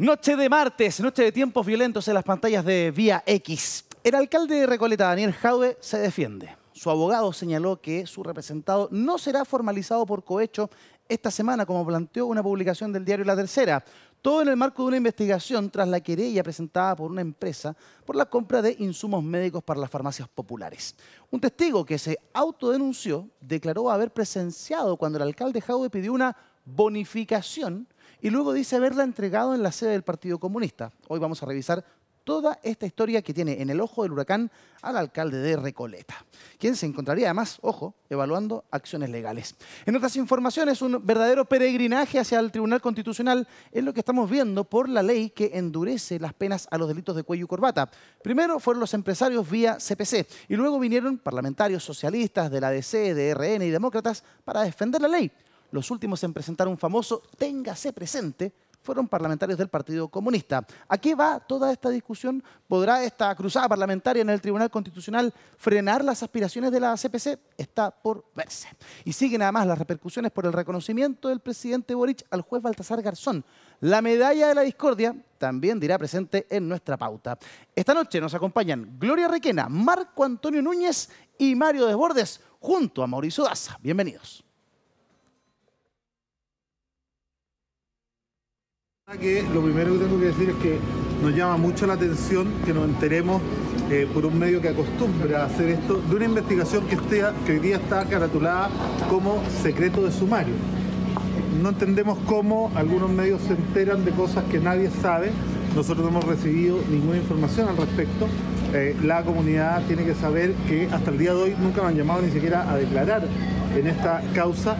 Noche de martes, noche de tiempos violentos en las pantallas de Vía X. El alcalde de Recoleta, Daniel Jadwe, se defiende. Su abogado señaló que su representado no será formalizado por cohecho esta semana, como planteó una publicación del diario La Tercera. Todo en el marco de una investigación tras la querella presentada por una empresa por la compra de insumos médicos para las farmacias populares. Un testigo que se autodenunció declaró haber presenciado cuando el alcalde Jadwe pidió una bonificación y luego dice haberla entregado en la sede del Partido Comunista. Hoy vamos a revisar toda esta historia que tiene en el ojo del huracán al alcalde de Recoleta, quien se encontraría además, ojo, evaluando acciones legales. En otras informaciones, un verdadero peregrinaje hacia el Tribunal Constitucional es lo que estamos viendo por la ley que endurece las penas a los delitos de cuello y corbata. Primero fueron los empresarios vía CPC y luego vinieron parlamentarios socialistas de la DC, de RN y demócratas para defender la ley. Los últimos en presentar un famoso "téngase presente" fueron parlamentarios del Partido Comunista. ¿A qué va toda esta discusión? ¿Podrá esta cruzada parlamentaria en el Tribunal Constitucional frenar las aspiraciones de la CPC? Está por verse. Y siguen además las repercusiones por el reconocimiento del presidente Boric al juez Baltasar Garzón. La medalla de la discordia también dirá presente en nuestra pauta. Esta noche nos acompañan Gloria Requena, Marco Antonio Núñez y Mario Desbordes, junto a Mauricio Daza. Bienvenidos. Que lo primero que tengo que decir es que nos llama mucho la atención que nos enteremos por un medio que acostumbra a hacer esto de una investigación que hoy día está caratulada como secreto de sumario. No entendemos cómo algunos medios se enteran de cosas que nadie sabe. Nosotros no hemos recibido ninguna información al respecto. La comunidad tiene que saber que hasta el día de hoy nunca me han llamado ni siquiera a declarar en esta causa,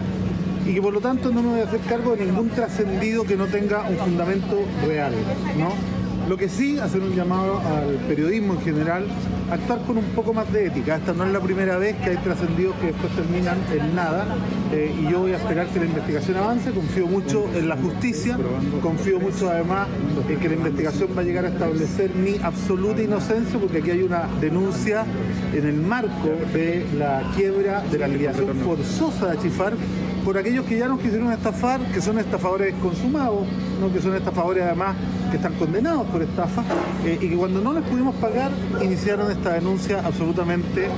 y que por lo tanto no me voy a hacer cargo de ningún trascendido que no tenga un fundamento real, ¿no? Lo que sí, hacer un llamado al periodismo en general a actuar con un poco más de ética. Esta no es la primera vez que hay trascendidos que después terminan en nada, y yo voy a esperar que la investigación avance. Confío mucho en la justicia, confío mucho además en que la investigación va a llegar a establecer mi absoluta inocencia, porque aquí hay una denuncia en el marco de la quiebra de la liquidación forzosa de Achifar por aquellos que ya nos quisieron estafar, que son estafadores consumados, ¿no? Que son estafadores además que están condenados por estafa, y que cuando no les pudimos pagar iniciaron esta denuncia absolutamente...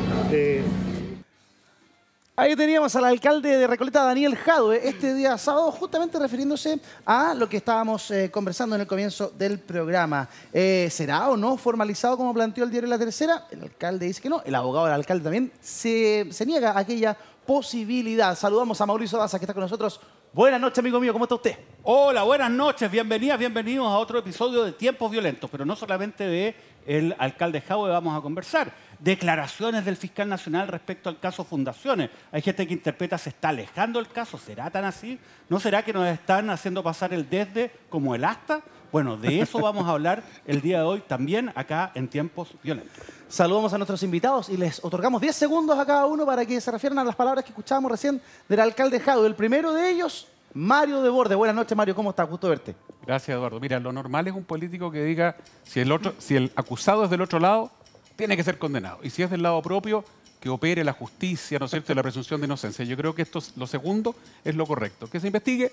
Ahí teníamos al alcalde de Recoleta, Daniel Jadwe, este día sábado, justamente refiriéndose a lo que estábamos conversando en el comienzo del programa. ¿Será o no formalizado como planteó el diario La Tercera? El alcalde dice que no, el abogado del alcalde también se niega a aquella posibilidad. Saludamos a Mauricio Daza, que está con nosotros. Buenas noches, amigo mío, ¿cómo está usted? Hola, buenas noches, bienvenidas, bienvenidos a otro episodio de Tiempos Violentos, pero no solamente de el alcalde Jadwe vamos a conversar. Declaraciones del fiscal nacional respecto al caso Fundaciones. Hay gente que interpreta se está alejando el caso. ¿Será tan así? ¿No será que nos están haciendo pasar el desde como el hasta? Bueno, de eso vamos a hablar el día de hoy también acá en Tiempos Violentos. Saludamos a nuestros invitados y les otorgamos 10 segundos a cada uno para que se refieran a las palabras que escuchábamos recién del alcalde Jadwe. El primero de ellos, Mario Desbordes. Buenas noches, Mario. ¿Cómo estás? Gusto verte. Gracias, Eduardo. Mira, lo normal es un político que diga si el acusado es del otro lado, tiene que ser condenado. Y si es del lado propio, que opere la justicia, ¿no es cierto?, y la presunción de inocencia. Yo creo que lo segundo es lo correcto. Que se investigue,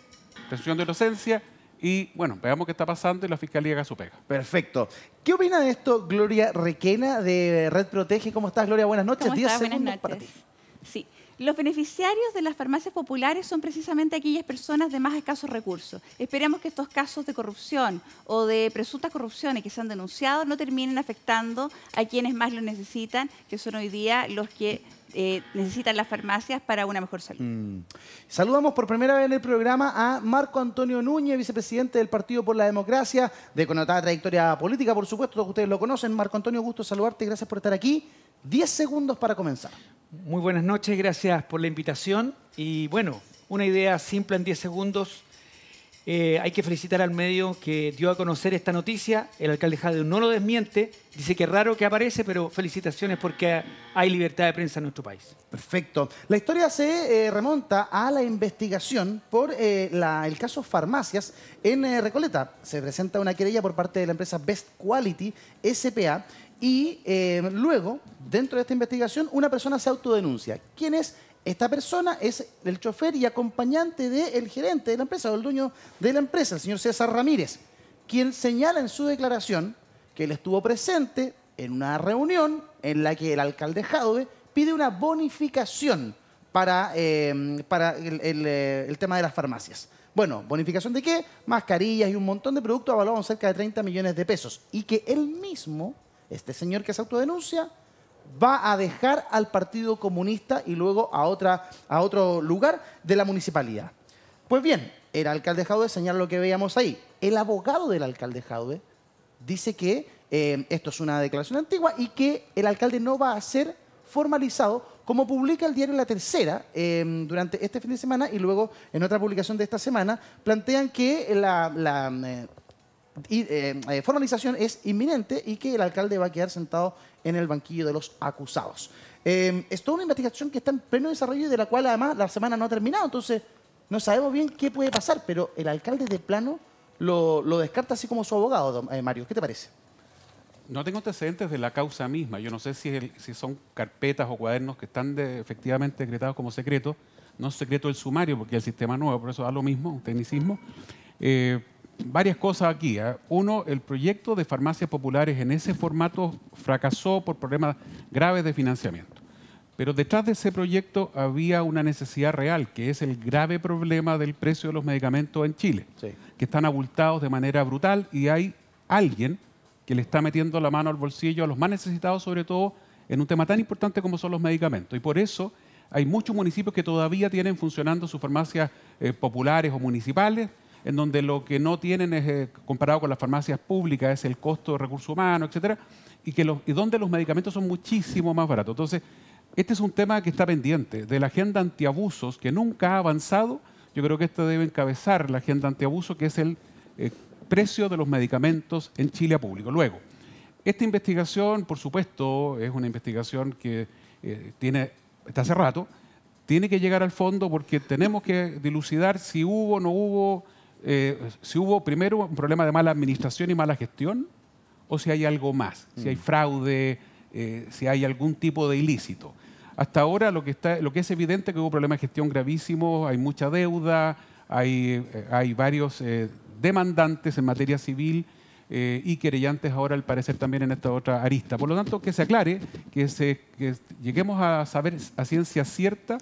presunción de inocencia, y bueno, veamos qué está pasando y la Fiscalía haga su pega. Perfecto. ¿Qué opina de esto Gloria Requena de Red Protege? ¿Cómo estás, Gloria? Buenas noches. 10 segundos para ti. Sí. Los beneficiarios de las farmacias populares son precisamente aquellas personas de más escasos recursos. Esperemos que estos casos de corrupción o de presuntas corrupciones que se han denunciado no terminen afectando a quienes más lo necesitan, que son hoy día los que necesitan las farmacias para una mejor salud. Saludamos por primera vez en el programa a Marco Antonio Núñez, vicepresidente del Partido por la Democracia, de connotada trayectoria política, por supuesto, todos ustedes lo conocen. Marco Antonio, gusto saludarte y gracias por estar aquí. 10 segundos para comenzar. Muy buenas noches, gracias por la invitación. Y bueno, una idea simple en 10 segundos. Hay que felicitar al medio que dio a conocer esta noticia. El alcalde Jadwe no lo desmiente. Dice que es raro que aparece, pero felicitaciones porque hay libertad de prensa en nuestro país. Perfecto. La historia se remonta a la investigación por el caso Farmacias en Recoleta. Se presenta una querella por parte de la empresa Best Quality S.p.A. y luego, dentro de esta investigación, una persona se autodenuncia. ¿Quién es? Esta persona es el chofer y acompañante del gerente de la empresa, o el dueño de la empresa, el señor César Ramírez. quien señala en su declaración que él estuvo presente en una reunión en la que el alcalde Jadwe pide una bonificación para el tema de las farmacias. Bueno, ¿bonificación de qué? Mascarillas y un montón de productos avalados en cerca de 30 millones de pesos. Y que él mismo, este señor que se autodenuncia, va a dejar al Partido Comunista y luego a otro lugar de la municipalidad. Pues bien, el alcalde Jadwe señala lo que veíamos ahí. El abogado del alcalde Jadwe dice que esto es una declaración antigua y que el alcalde no va a ser formalizado, como publica el diario La Tercera durante este fin de semana, y luego en otra publicación de esta semana plantean que la formalización es inminente y que el alcalde va a quedar sentado en el banquillo de los acusados. Es toda una investigación que está en pleno desarrollo y de la cual además la semana no ha terminado, entonces no sabemos bien qué puede pasar, pero el alcalde de plano lo descarta así como su abogado, Mario. ¿Qué te parece? No tengo antecedentes de la causa misma. Yo no sé si son carpetas o cuadernos que están efectivamente decretados como secretos. No es secreto el sumario porque es el sistema nuevo, por eso da lo mismo, un tecnicismo. Varias cosas aquí. Uno, el proyecto de farmacias populares en ese formato fracasó por problemas graves de financiamiento. Pero detrás de ese proyecto había una necesidad real, que es el grave problema del precio de los medicamentos en Chile, Sí. que están abultados de manera brutal y hay alguien que le está metiendo la mano al bolsillo a los más necesitados, sobre todo en un tema tan importante como son los medicamentos. Y por eso hay muchos municipios que todavía tienen funcionando sus farmacias populares o municipales, en donde lo que no tienen es, comparado con las farmacias públicas, es el costo de recursos humanos, etcétera, y donde los medicamentos son muchísimo más baratos. Entonces, este es un tema que está pendiente de la agenda antiabusos, que nunca ha avanzado. Yo creo que esto debe encabezar la agenda antiabuso, que es el precio de los medicamentos en Chile a público. Luego, esta investigación, por supuesto, es una investigación que está hace rato, tiene que llegar al fondo porque tenemos que dilucidar si hubo o no hubo, si hubo primero un problema de mala administración y mala gestión, o si hay algo más, si hay fraude, si hay algún tipo de ilícito. Hasta ahora lo que es evidente es que hubo problemas de gestión gravísimos, hay mucha deuda, hay varios demandantes en materia civil y querellantes ahora al parecer también en esta otra arista. Por lo tanto, que se aclare, que lleguemos a saber a ciencia cierta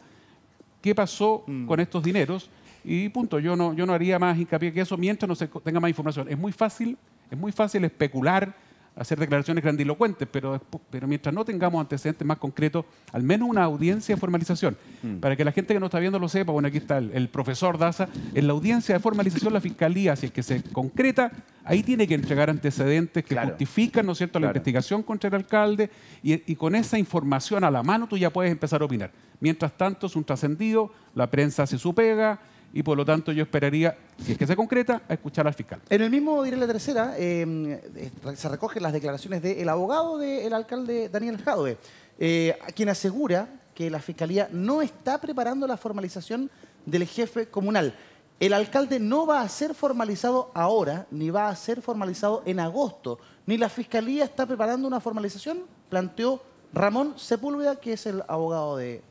qué pasó con estos dineros y punto. Yo no haría más hincapié que eso mientras no se tenga más información. Es muy fácil especular, hacer declaraciones grandilocuentes, pero mientras no tengamos antecedentes más concretos, al menos una audiencia de formalización. Para que la gente que nos está viendo lo sepa, bueno, aquí está el profesor Daza, en la audiencia de formalización la Fiscalía, si es que se concreta, ahí tiene que entregar antecedentes que justifican, ¿no es cierto?, la investigación contra el alcalde y con esa información a la mano tú ya puedes empezar a opinar. Mientras tanto, es un trascendido, la prensa hace su pega, y por lo tanto yo esperaría, si es que se concreta, a escuchar al fiscal. En el mismo diario La Tercera se recogen las declaraciones del abogado del alcalde Daniel Jadwe, quien asegura que la Fiscalía no está preparando la formalización del jefe comunal. El alcalde no va a ser formalizado ahora, ni va a ser formalizado en agosto, ni la Fiscalía está preparando una formalización, planteó Ramón Sepúlveda, que es el abogado de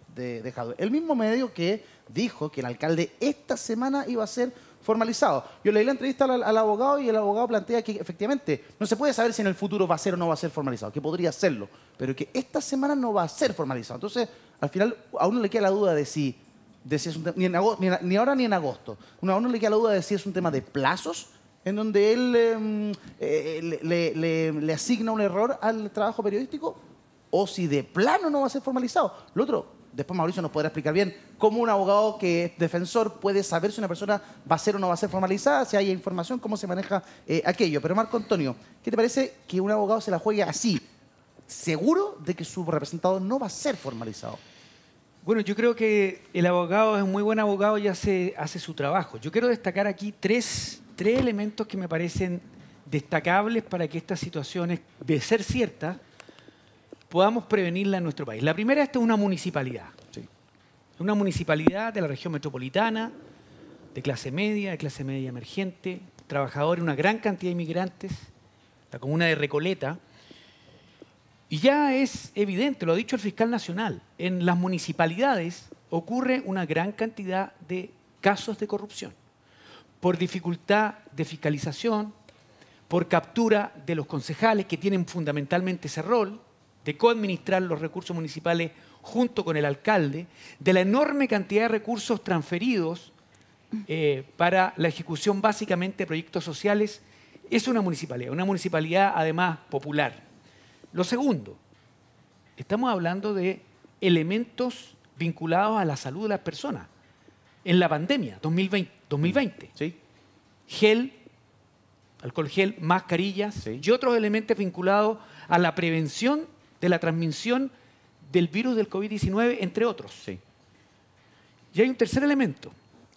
Jadwe. El mismo medio que dijo que el alcalde esta semana iba a ser formalizado. Yo leí la entrevista al abogado y el abogado plantea que efectivamente no se puede saber si en el futuro va a ser o no va a ser formalizado, que podría serlo, pero que esta semana no va a ser formalizado. Entonces, al final, a uno le queda la duda de si es un tema, ni ahora ni en agosto. A uno le queda la duda de si es un tema de plazos, en donde él le asigna un error al trabajo periodístico, o si de plano no va a ser formalizado. Lo otro, después Mauricio nos podrá explicar bien cómo un abogado que es defensor puede saber si una persona va a ser o no va a ser formalizada, si hay información, cómo se maneja aquello. Pero Marco Antonio, ¿qué te parece que un abogado se la juegue así, seguro de que su representado no va a ser formalizado? Bueno, yo creo que el abogado es un muy buen abogado y hace su trabajo. Yo quiero destacar aquí tres elementos que me parecen destacables para que estas situaciones, de ser ciertas, podamos prevenirla en nuestro país. La primera, esta es una municipalidad. Sí. Una municipalidad de la región metropolitana, de clase media emergente, trabajadores, una gran cantidad de inmigrantes, la comuna de Recoleta. Y ya es evidente, lo ha dicho el fiscal nacional, en las municipalidades ocurre una gran cantidad de casos de corrupción por dificultad de fiscalización, por captura de los concejales que tienen fundamentalmente ese rol de coadministrar los recursos municipales junto con el alcalde, de la enorme cantidad de recursos transferidos para la ejecución básicamente de proyectos sociales. Es una municipalidad además popular. Lo segundo, estamos hablando de elementos vinculados a la salud de las personas. En la pandemia, 2020, Sí. gel, alcohol gel, mascarillas Sí. y otros elementos vinculados a la prevención de la transmisión del virus del COVID-19, entre otros. Sí. Y hay un tercer elemento.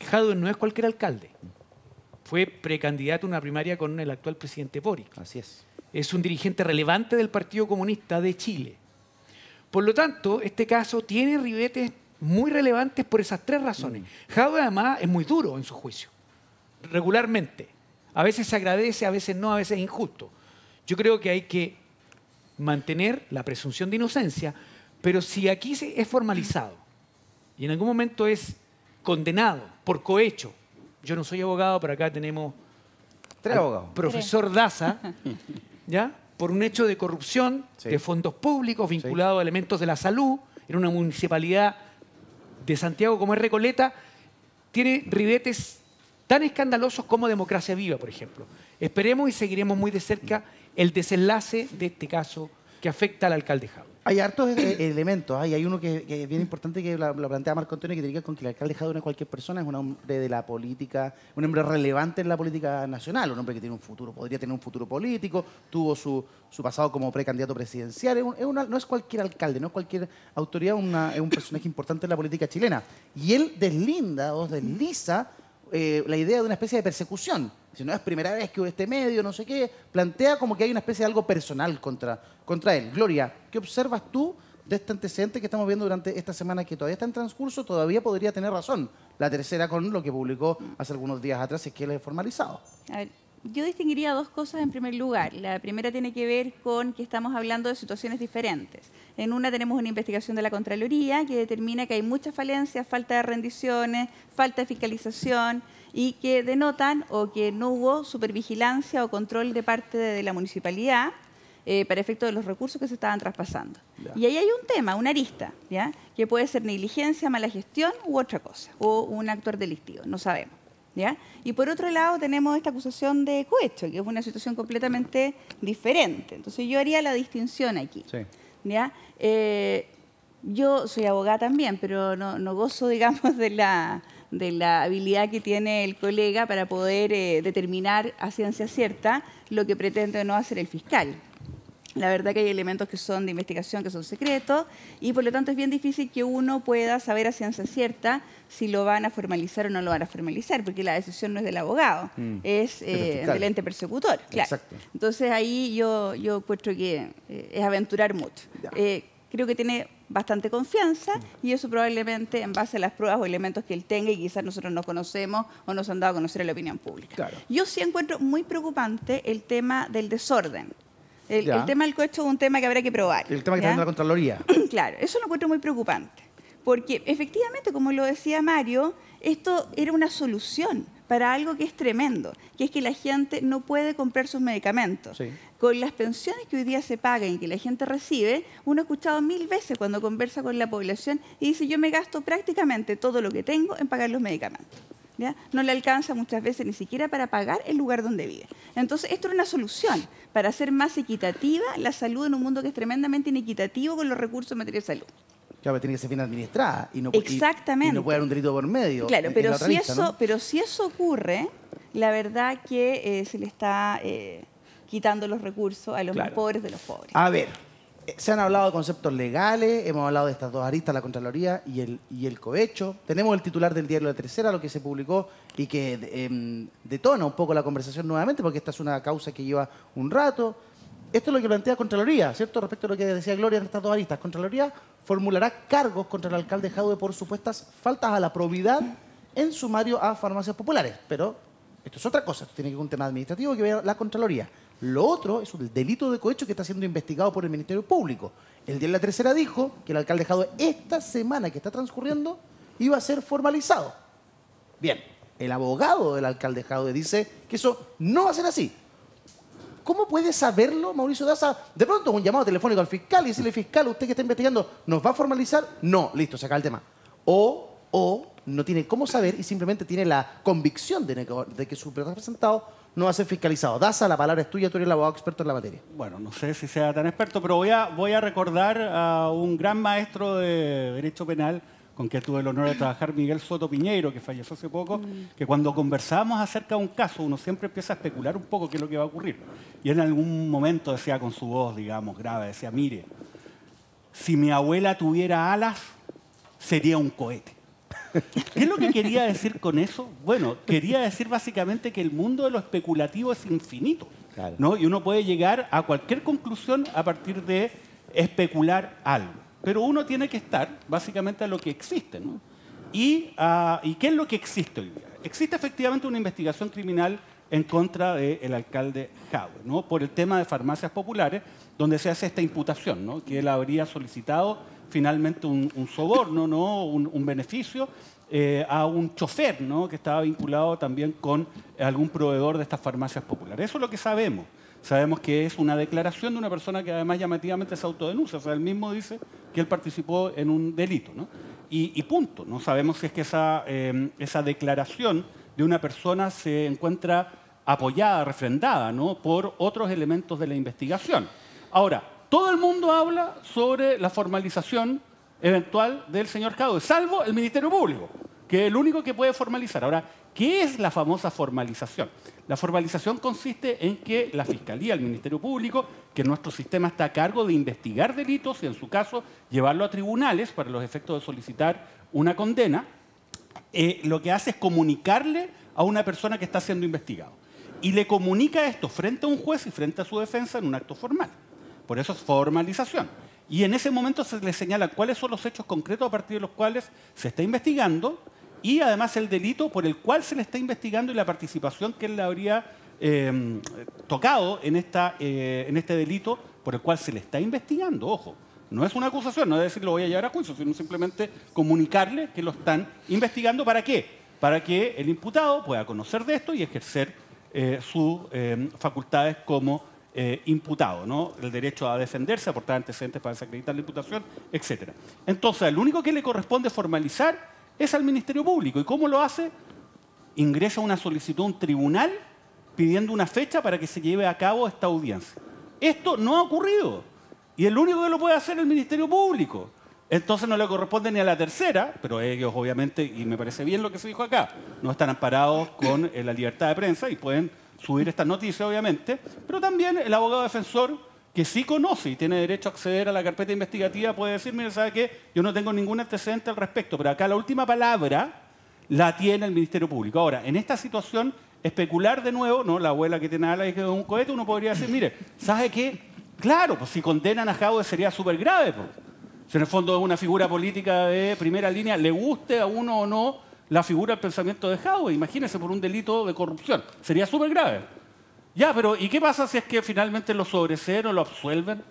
Jadwe no es cualquier alcalde. Fue precandidato a una primaria con el actual presidente Boric. Así es. Es un dirigente relevante del Partido Comunista de Chile. Por lo tanto, este caso tiene ribetes muy relevantes por esas tres razones. Jadwe además es muy duro en su juicio, regularmente. A veces se agradece, a veces no, a veces es injusto. Yo creo que hay que mantener la presunción de inocencia, pero si aquí es formalizado y en algún momento es condenado por cohecho, yo no soy abogado, pero acá tenemos Tres al abogados. profesor Daza, ¿ya? Por un hecho de corrupción Sí. de fondos públicos vinculados a elementos de la salud en una municipalidad de Santiago como es Recoleta, tiene ribetes tan escandalosos como Democracia Viva, por ejemplo. Esperemos y seguiremos muy de cerca el desenlace de este caso que afecta al alcalde Jadwe. Hay hartos elementos. Hay uno que es bien importante que lo plantea Marco Antonio, que tiene que ver con que el alcalde Jadwe no es cualquier persona, es un hombre de la política, un hombre relevante en la política nacional, un hombre que tiene un futuro, podría tener un futuro político, tuvo su pasado como precandidato presidencial. No es cualquier alcalde, no es cualquier autoridad, es un personaje importante en la política chilena. Y él desliza la idea de una especie de persecución. Si no es primera vez que este medio, no sé qué, plantea como que hay una especie de algo personal contra él. Gloria, ¿qué observas tú de este antecedente que estamos viendo durante esta semana que todavía está en transcurso? Todavía podría tener razón la tercera con lo que publicó hace algunos días atrás, es que él es formalizado. A ver, yo distinguiría dos cosas en primer lugar. La primera tiene que ver con que estamos hablando de situaciones diferentes. En una tenemos una investigación de la Contraloría que determina que hay muchas falencias, falta de rendiciones, falta de fiscalización y que denotan o que no hubo supervigilancia o control de parte de la municipalidad para efecto de los recursos que se estaban traspasando. Ya. Y ahí hay un tema, una arista, ¿ya? Que puede ser negligencia, mala gestión u otra cosa, o un actor delictivo, no sabemos. ¿Ya? Y por otro lado tenemos esta acusación de cohecho, que es una situación completamente diferente. Entonces yo haría la distinción aquí. Sí. ¿Ya? Yo soy abogada también, pero no gozo, digamos, de la habilidad que tiene el colega para poder determinar a ciencia cierta lo que pretende o no hacer el fiscal. La verdad que hay elementos que son de investigación que son secretos y por lo tanto es bien difícil que uno pueda saber a ciencia cierta si lo van a formalizar o no lo van a formalizar, porque la decisión no es del abogado, es del ente persecutor. Claro. Exacto. Entonces ahí yo encuentro que es aventurar mucho. Ya. Creo que tiene bastante confianza y eso probablemente en base a las pruebas o elementos que él tenga y quizás nosotros no conocemos o nos han dado a conocer a la opinión pública. Claro. Yo sí encuentro muy preocupante el tema del desorden. El Ya. tema del cohecho es un tema que habrá que probar. El tema que ¿ya? está en la Contraloría. Claro, eso lo encuentro muy preocupante. Porque efectivamente, como lo decía Mario, esto era una solución para algo que es tremendo, que es que la gente no puede comprar sus medicamentos. Sí. Con las pensiones que hoy día se pagan y que la gente recibe, uno ha escuchado 1000 veces cuando conversa con la población y dice, yo me gasto prácticamente todo lo que tengo en pagar los medicamentos. ¿Ya? No le alcanza muchas veces ni siquiera para pagar el lugar donde vive. Entonces, esto era una solución para hacer más equitativa la salud en un mundo que es tremendamente inequitativo con los recursos en materia de salud. Claro, tiene que ser bien administrada y no, Exactamente. y no puede haber un delito por medio. Claro, en pero la otra si, lista, eso, ¿no? pero si eso ocurre, la verdad que se le está quitando los recursos a los más Claro. pobres de los pobres. A ver, se han hablado de conceptos legales, hemos hablado de estas dos aristas, la Contraloría y el cohecho. Tenemos el titular del diario La Tercera, lo que se publicó y que detona un poco la conversación nuevamente, porque esta es una causa que lleva un rato. Esto es lo que plantea Contraloría, ¿cierto? Respecto a lo que decía Gloria en estas dos aristas. Contraloría formulará cargos contra el alcalde Jadwe por supuestas faltas a la probidad en sumario a farmacias populares. Pero esto es otra cosa, esto tiene que ver con un tema administrativo que ve la Contraloría. Lo otro es el delito de cohecho que está siendo investigado por el Ministerio Público. El día de La Tercera dijo que el alcalde Jadwe esta semana que está transcurriendo iba a ser formalizado. Bien, el abogado del alcalde Jadwe dice que eso no va a ser así. ¿Cómo puede saberlo Mauricio Daza? De pronto un llamado telefónico al fiscal y decirle, fiscal, usted que está investigando, ¿nos va a formalizar? No, listo, se acaba el tema. O no tiene cómo saber y simplemente tiene la convicción de que su representado no va a ser fiscalizado. Daza, la palabra es tuya, tú eres el abogado experto en la materia. Bueno, no sé si sea tan experto, pero voy a recordar a un gran maestro de Derecho Penal con quien tuve el honor de trabajar, Miguel Soto Piñeiro, que falleció hace poco, que cuando conversábamos acerca de un caso, uno siempre empieza a especular un poco qué es lo que va a ocurrir. Y en algún momento decía con su voz, digamos, grave, decía, mire, si mi abuela tuviera alas, sería un cohete. ¿Qué es lo que quería decir con eso? Bueno, quería decir básicamente que el mundo de lo especulativo es infinito, Claro. ¿no? Y uno puede llegar a cualquier conclusión a partir de especular algo. Pero uno tiene que estar básicamente a lo que existe, ¿no? ¿Y qué es lo que existe hoy día? Existe efectivamente una investigación criminal en contra del alcalde Jadwe, ¿no? Por el tema de farmacias populares, donde se hace esta imputación, ¿no? Que él habría solicitado finalmente un soborno, ¿no? Un beneficio a un chofer, ¿no? Que estaba vinculado también con algún proveedor de estas farmacias populares. Eso es lo que sabemos. Sabemos que es una declaración de una persona que además llamativamente se autodenuncia. O sea, él mismo dice que él participó en un delito, ¿no? Y punto. No sabemos si es que esa declaración de una persona se encuentra apoyada, refrendada, ¿no? Por otros elementos de la investigación. Ahora, todo el mundo habla sobre la formalización eventual del señor Jadwe, salvo el Ministerio Público, que es el único que puede formalizar. Ahora, ¿qué es la famosa formalización? La formalización consiste en que la Fiscalía, el Ministerio Público, que en nuestro sistema está a cargo de investigar delitos y, en su caso, llevarlo a tribunales para los efectos de solicitar una condena, lo que hace es comunicarle a una persona que está siendo investigado. Y le comunica esto frente a un juez y frente a su defensa en un acto formal. Por eso es formalización. Y en ese momento se le señala cuáles son los hechos concretos a partir de los cuales se está investigando y además el delito por el cual se le está investigando y la participación que él le habría tocado en este delito por el cual se le está investigando. Ojo, no es una acusación, no es decir lo voy a llevar a juicio, sino simplemente comunicarle que lo están investigando. ¿Para qué? Para que el imputado pueda conocer de esto y ejercer sus facultades como imputado, ¿no? El derecho a defenderse, aportar antecedentes para desacreditar la imputación, etc. Entonces, el único que le corresponde formalizar es al Ministerio Público. ¿Y cómo lo hace? Ingresa una solicitud a un tribunal pidiendo una fecha para que se lleve a cabo esta audiencia. Esto no ha ocurrido. Y el único que lo puede hacer es el Ministerio Público. Entonces no le corresponde ni a la tercera, pero ellos obviamente, y me parece bien lo que se dijo acá, no están amparados con la libertad de prensa y pueden subir estas noticias, obviamente, pero también el abogado defensor, que sí conoce y tiene derecho a acceder a la carpeta investigativa, puede decir, mire, ¿sabe qué? Yo no tengo ningún antecedente al respecto, pero acá la última palabra la tiene el Ministerio Público. Ahora, en esta situación, especular de nuevo, ¿no? La abuela que tiene alas y que es un cohete, uno podría decir, mire, ¿sabe qué? Claro, pues si condenan a Jadwe sería súper grave, pues. Si en el fondo es una figura política de primera línea, le guste a uno o no la figura del pensamiento de Jadwe, imagínese, por un delito de corrupción. Sería súper grave. Ya, pero ¿y qué pasa si es que finalmente lo sobreseen o lo absuelven?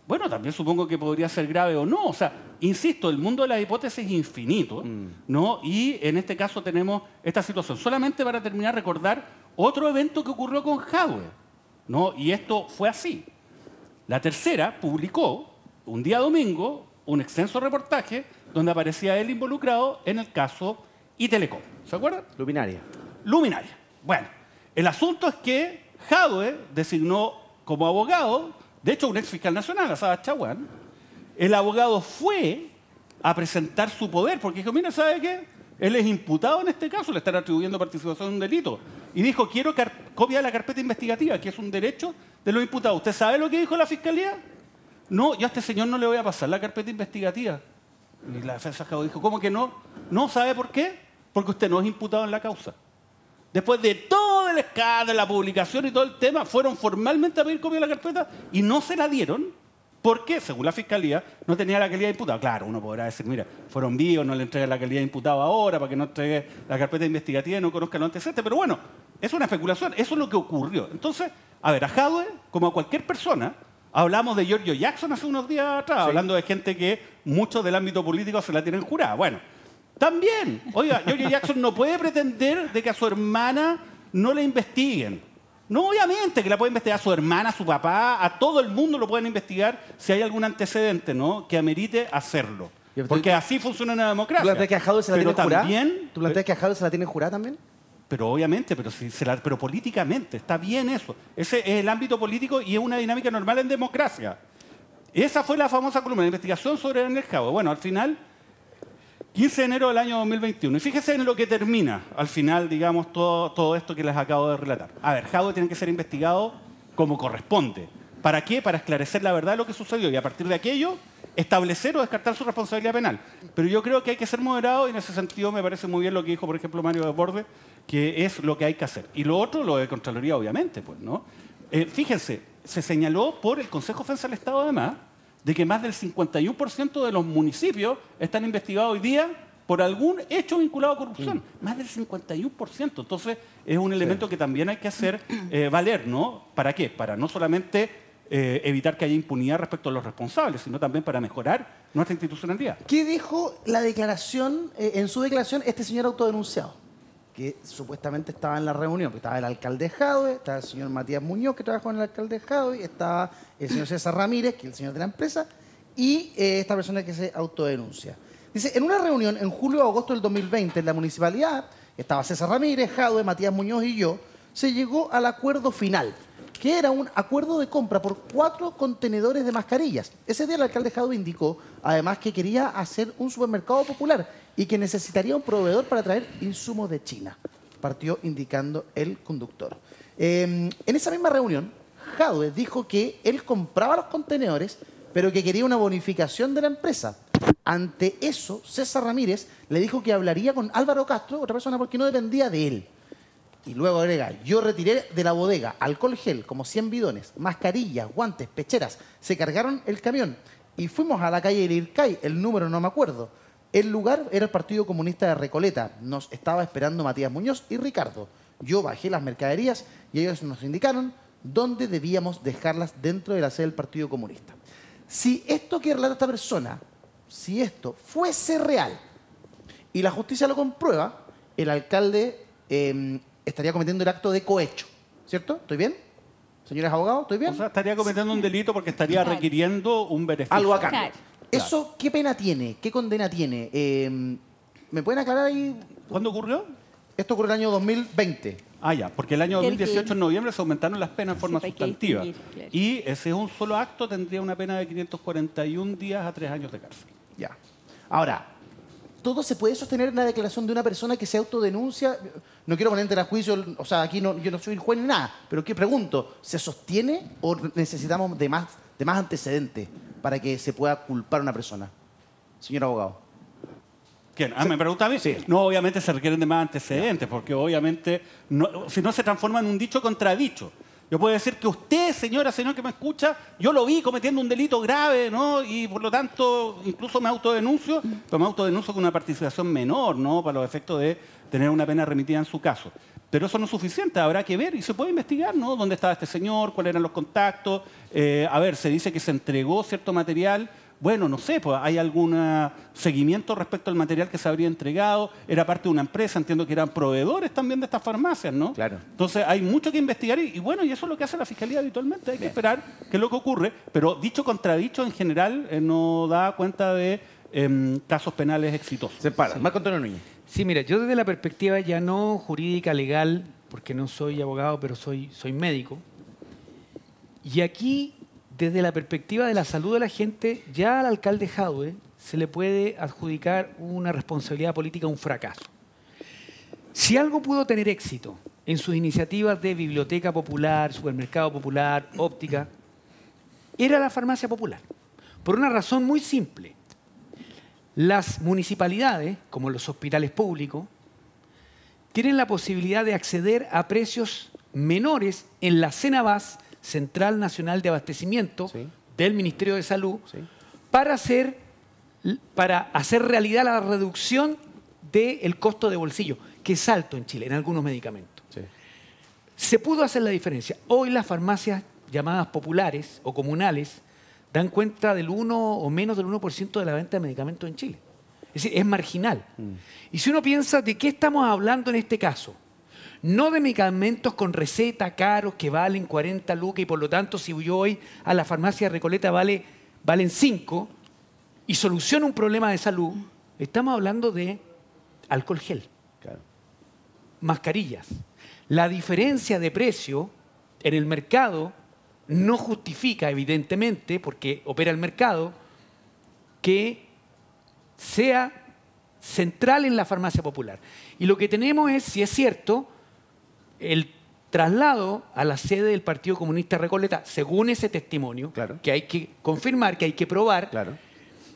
Bueno, también supongo que podría ser grave o no. O sea, insisto, el mundo de las hipótesis es infinito, ¿no? Y en este caso tenemos esta situación. Solamente para terminar, recordar otro evento que ocurrió con Jadwe, ¿no? Y esto fue así. La Tercera publicó, un día domingo, un extenso reportaje donde aparecía él involucrado en el caso Telecom. ¿Se acuerdan? Luminaria. Luminaria. Bueno, el asunto es que Jadwe designó como abogado, de hecho un ex fiscal nacional, Asad Chaguán. El abogado fue a presentar su poder, porque dijo, mira, ¿sabe qué? Él es imputado en este caso, le están atribuyendo participación en un delito. Y dijo, quiero copia de la carpeta investigativa, que es un derecho de los imputados. ¿Usted sabe lo que dijo la fiscalía? No, yo a este señor no le voy a pasar la carpeta investigativa. Y la defensa Jadwe dijo, ¿cómo que no? No, ¿sabe por qué? Porque usted no es imputado en la causa. Después de todo el escándalo, la publicación y todo el tema, fueron formalmente a pedir copia de la carpeta y no se la dieron porque, según la fiscalía, no tenía la calidad de imputado. Claro, uno podrá decir, mira, fueron vivos, no le entregan la calidad de imputado ahora para que no entregue la carpeta investigativa y no conozca los antecedentes. Pero bueno, es una especulación, eso es lo que ocurrió. Entonces, a ver, a Jadwe, como a cualquier persona, hablamos de Giorgio Jackson hace unos días atrás, sí, hablando de gente que muchos del ámbito político se la tienen jurada. Bueno, también, oiga, Giorgio Jackson no puede pretender de que a su hermana no le investiguen. No, obviamente, que la puede investigar su hermana, su papá, a todo el mundo lo pueden investigar si hay algún antecedente, ¿no?, que amerite hacerlo. Porque así funciona una democracia. ¿Tú planteas que a Jadwe se la Pero tienen jurada? también, ¿Tú planteas que a Jadwe se la tienen jurada también? pero obviamente, pero políticamente, está bien eso. Ese es el ámbito político y es una dinámica normal en democracia. Esa fue la famosa columna de investigación sobre Daniel Jadwe. Bueno, al final, 15 de enero del año 2021. Y fíjese en lo que termina, al final, digamos, todo esto que les acabo de relatar. A ver, Jadwe tiene que ser investigado como corresponde. ¿Para qué? Para esclarecer la verdad de lo que sucedió y a partir de aquello establecer o descartar su responsabilidad penal. Pero yo creo que hay que ser moderado y en ese sentido me parece muy bien lo que dijo, por ejemplo, Mario Desbordes, que es lo que hay que hacer. Y lo otro, lo de Contraloría, obviamente, pues, ¿no? Fíjense, se señaló por el Consejo de Defensa del Estado, además, de que más del 51% de los municipios están investigados hoy día por algún hecho vinculado a corrupción. Más del 51%. Entonces, es un elemento que también hay que hacer valer, ¿no? ¿Para qué? Para no solamente evitar que haya impunidad respecto a los responsables, sino también para mejorar nuestra institucionalidad. ¿Qué dijo la declaración, en su declaración, este señor autodenunciado? Que supuestamente estaba en la reunión, porque estaba el alcalde Jadwe, estaba el señor Matías Muñoz, que trabajó en el alcalde Jadwe, estaba el señor César Ramírez, que es el señor de la empresa, y esta persona que se autodenuncia. Dice, en una reunión en julio o agosto del 2020 en la municipalidad, estaba César Ramírez, Jadwe, Matías Muñoz y yo, se llegó al acuerdo final, que era un acuerdo de compra por 4 contenedores de mascarillas. Ese día el alcalde Jadwe indicó, además, que quería hacer un supermercado popular y que necesitaría un proveedor para traer insumos de China. Partió indicando el conductor. En esa misma reunión, Jadwe dijo que él compraba los contenedores, pero que quería una bonificación de la empresa. Ante eso, César Ramírez le dijo que hablaría con Álvaro Castro, otra persona, porque no dependía de él. Y luego agrega, yo retiré de la bodega alcohol gel, como 100 bidones, mascarillas, guantes, pecheras. Se cargaron el camión y fuimos a la calle del Ircay, el número no me acuerdo. El lugar era el Partido Comunista de Recoleta. Nos estaba esperando Matías Muñoz y Ricardo. Yo bajé las mercaderías y ellos nos indicaron dónde debíamos dejarlas dentro de la sede del Partido Comunista. Si esto que relata esta persona, si esto fuese real y la justicia lo comprueba, el alcalde estaría cometiendo el acto de cohecho, ¿cierto? ¿Estoy bien? Señores abogados, ¿estoy bien? O sea, estaría cometiendo un delito porque estaría requiriendo un beneficio. Algo a cambio. Claro. ¿Eso qué pena tiene? ¿Qué condena tiene? ¿Me pueden aclarar ahí? ¿Cuándo ocurrió? Esto ocurrió en el año 2020. Ah, ya, porque el año 2018, en noviembre, se aumentaron las penas en forma Sí, hay que sustantiva. distinguir, claro. Y ese es un solo acto, tendría una pena de 541 días a 3 años de cárcel. Ya. Ahora, ¿todo se puede sostener en la declaración de una persona que se autodenuncia? No quiero poner en tela juicio, o sea, aquí no, yo no soy juez ni nada, pero ¿qué pregunto? ¿Se sostiene o necesitamos de más antecedentes para que se pueda culpar a una persona? Señor abogado. ¿Quién? ¿Me pregunta a mí? Sí. No, obviamente se requieren de más antecedentes, porque obviamente, si no se transforma en un dicho contradicho. Yo puedo decir que usted, señora, señor que me escucha, yo lo vi cometiendo un delito grave, ¿no? Y por lo tanto, incluso me autodenuncio, pero me autodenuncio con una participación menor, ¿no? Para los efectos de tener una pena remitida en su caso. Pero eso no es suficiente, habrá que ver y se puede investigar, ¿no? ¿Dónde estaba este señor? ¿Cuáles eran los contactos? A ver, se dice que se entregó cierto material. Bueno, no sé, pues hay algún seguimiento respecto al material que se habría entregado. Era parte de una empresa, entiendo que eran proveedores también de estas farmacias, ¿no? Claro. Entonces hay mucho que investigar y bueno, y eso es lo que hace la Fiscalía habitualmente. Hay que esperar qué es lo que ocurre, pero dicho contradicho en general no da cuenta de casos penales exitosos. Se para. Marco Antonio Núñez. Sí, mira, yo desde la perspectiva ya no jurídica, legal, porque no soy abogado, pero soy médico, y aquí, desde la perspectiva de la salud de la gente, ya al alcalde Jadwe se le puede adjudicar una responsabilidad política, un fracaso. Si algo pudo tener éxito en sus iniciativas de biblioteca popular, supermercado popular, óptica, era la farmacia popular. Por una razón muy simple. Las municipalidades, como los hospitales públicos, tienen la posibilidad de acceder a precios menores en la CENAVAS, Central Nacional de Abastecimiento, Sí. del Ministerio de Salud, Sí. para hacer realidad la reducción del costo de bolsillo, que es alto en Chile, en algunos medicamentos. Sí. Se pudo hacer la diferencia. Hoy las farmacias llamadas populares o comunales dan cuenta del 1 o menos del 1% de la venta de medicamentos en Chile. Es decir, es marginal. Y si uno piensa de qué estamos hablando en este caso, no de medicamentos con receta caros que valen 40 lucas y por lo tanto si yo voy a la farmacia de Recoleta valen 5 y soluciona un problema de salud. Estamos hablando de alcohol gel, Claro. mascarillas. La diferencia de precio en el mercado no justifica, evidentemente, porque opera el mercado, que sea central en la farmacia popular. Y lo que tenemos es, si es cierto, el traslado a la sede del Partido Comunista Recoleta, según ese testimonio, Claro. que hay que confirmar, que hay que probar, Claro.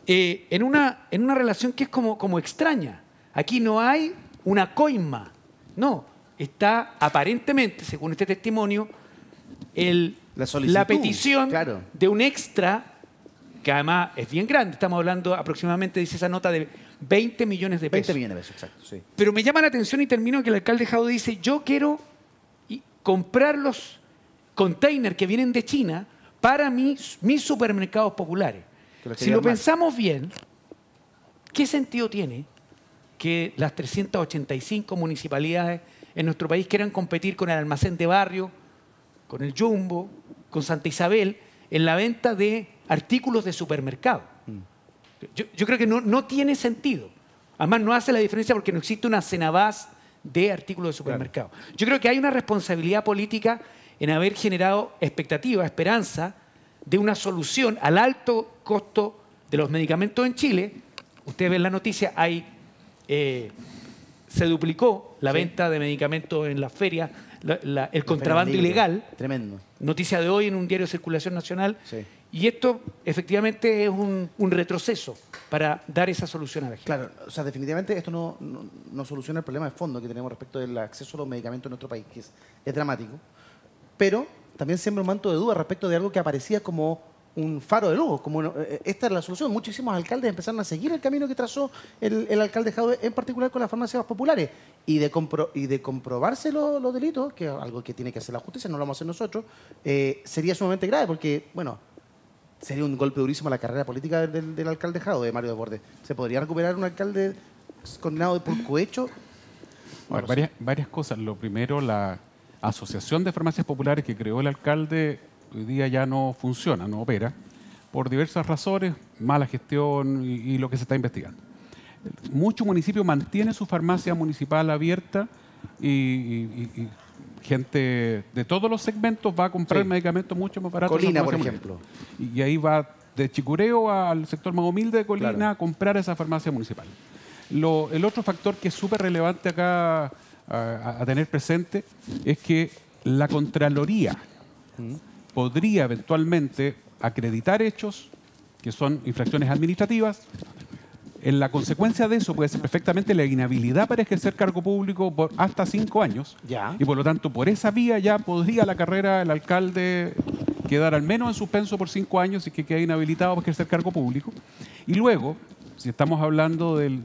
en una relación que es como extraña. Aquí no hay una coima, no. Está aparentemente, según este testimonio, La solicitud, la petición claro. de un extra, que además es bien grande. Estamos hablando aproximadamente, dice esa nota, de 20 millones de pesos. 20 millones de pesos, exacto, sí. Pero me llama la atención y termino que el alcalde Jaude dice, yo quiero comprar los containers que vienen de China para mis supermercados populares. Que los Si querían lo más. pensamos bien, ¿qué sentido tiene que las 385 municipalidades en nuestro país quieran competir con el almacén de barrio, con el Jumbo, con Santa Isabel, en la venta de artículos de supermercado? Yo creo que no tiene sentido. Además, no hace la diferencia porque no existe una Cenabás de artículos de supermercado. Yo creo que hay una responsabilidad política en haber generado expectativa, esperanza de una solución al alto costo de los medicamentos en Chile. Ustedes ven la noticia, se duplicó la venta de medicamentos en las ferias, el contrabando Feria libre. ilegal. Tremendo. Noticia de hoy en un diario de circulación nacional. Sí. Y esto efectivamente es un retroceso para dar esa solución a la gente. Claro, o sea, definitivamente esto no soluciona el problema de fondo que tenemos respecto del acceso a los medicamentos en nuestro país, que es dramático, pero también siembra un manto de duda respecto de algo que aparecía como un faro de luz, como esta es la solución. Muchísimos alcaldes empezaron a seguir el camino que trazó el alcalde Jaude, en particular con las farmacias populares, y de comprobarse los delitos, que es algo que tiene que hacer la justicia, no lo vamos a hacer nosotros, sería sumamente grave, porque, bueno, sería un golpe durísimo a la carrera política del alcalde Jaude, de Mario Desbordes. ¿Se podría recuperar un alcalde condenado por cohecho? Bueno, varias cosas. Lo primero, la Asociación de Farmacias Populares que creó el alcalde hoy día ya no funciona, no opera, por diversas razones, mala gestión y lo que se está investigando. Muchos municipios mantienen su farmacia municipal abierta y gente de todos los segmentos va a comprar Sí. medicamentos mucho más baratos. Colina, en la por farmacia ejemplo. municipal. Y ahí va de Chicureo al sector más humilde de Colina Claro. a comprar esa farmacia municipal. El otro factor que es súper relevante acá a tener presente es que la Contraloría podría eventualmente acreditar hechos que son infracciones administrativas. En la consecuencia de eso puede ser perfectamente la inhabilidad para ejercer cargo público por hasta 5 años. Ya. Y por lo tanto, por esa vía ya podría la carrera del alcalde quedar al menos en suspenso por 5 años y que quede inhabilitado para ejercer cargo público. Y luego, si estamos hablando el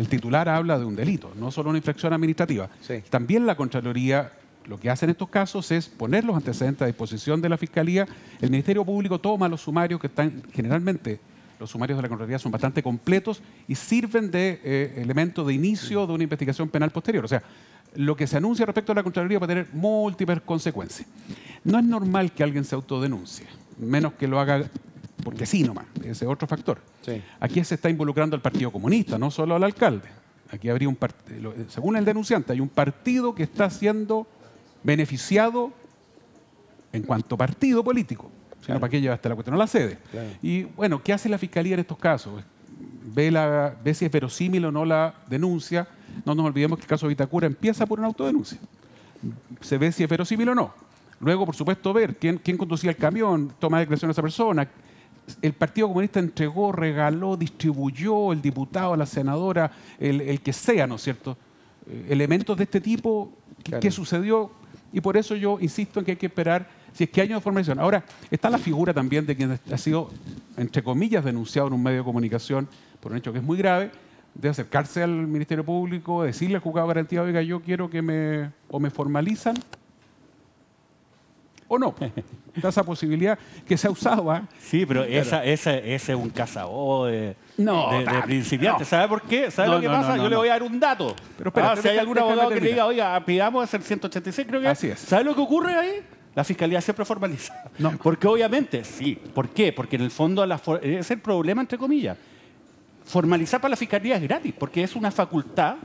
titular habla de un delito, no solo una infracción administrativa. Sí. También la Contraloría lo que hace en estos casos es poner los antecedentes a disposición de la Fiscalía. El Ministerio Público toma los sumarios que están generalmente... Los sumarios de la Contraloría son bastante completos y sirven de elemento de inicio de una investigación penal posterior. O sea, lo que se anuncia respecto a la Contraloría va a tener múltiples consecuencias. No es normal que alguien se autodenuncie, menos que lo haga porque sí nomás. Ese es otro factor. Sí. Aquí se está involucrando al Partido Comunista, no solo al alcalde. Aquí habría según el denunciante, hay un partido que está siendo beneficiado en cuanto a partido político. Sino para qué llevaste la cuestión a la sede. Claro. Y bueno, ¿qué hace la Fiscalía en estos casos? Ve si es verosímil o no la denuncia. No nos olvidemos que el caso de Vitacura empieza por una autodenuncia. Se ve si es verosímil o no. Luego, por supuesto, ver quién conducía el camión, toma declaración de esa persona. El Partido Comunista entregó, regaló, distribuyó, el diputado, la senadora, el que sea, ¿no es cierto? Elementos de este tipo, Claro. ¿qué sucedió? Y por eso yo insisto en que hay que esperar si es que hay una formalización. Ahora, está la figura también de quien ha sido, entre comillas, denunciado en un medio de comunicación por un hecho que es muy grave, de acercarse al Ministerio Público, decirle al juzgado de garantía, oiga, yo quiero que me formalizan o no. Está esa posibilidad que se ha usado. Sí, pero ese es un cazador de principiantes. no. ¿Sabe por qué? ¿Sabe lo que pasa? Yo le voy a dar un dato. Pero espérate, Si hay algún déjame abogado que le terminar. diga, oiga, pidamos el 186, creo que Así es. ¿Sabe lo que ocurre ahí? La fiscalía siempre formaliza. No. Porque obviamente, sí. ¿Por qué? Porque en el fondo es el problema, entre comillas. Formalizar para la fiscalía es gratis, porque es una facultad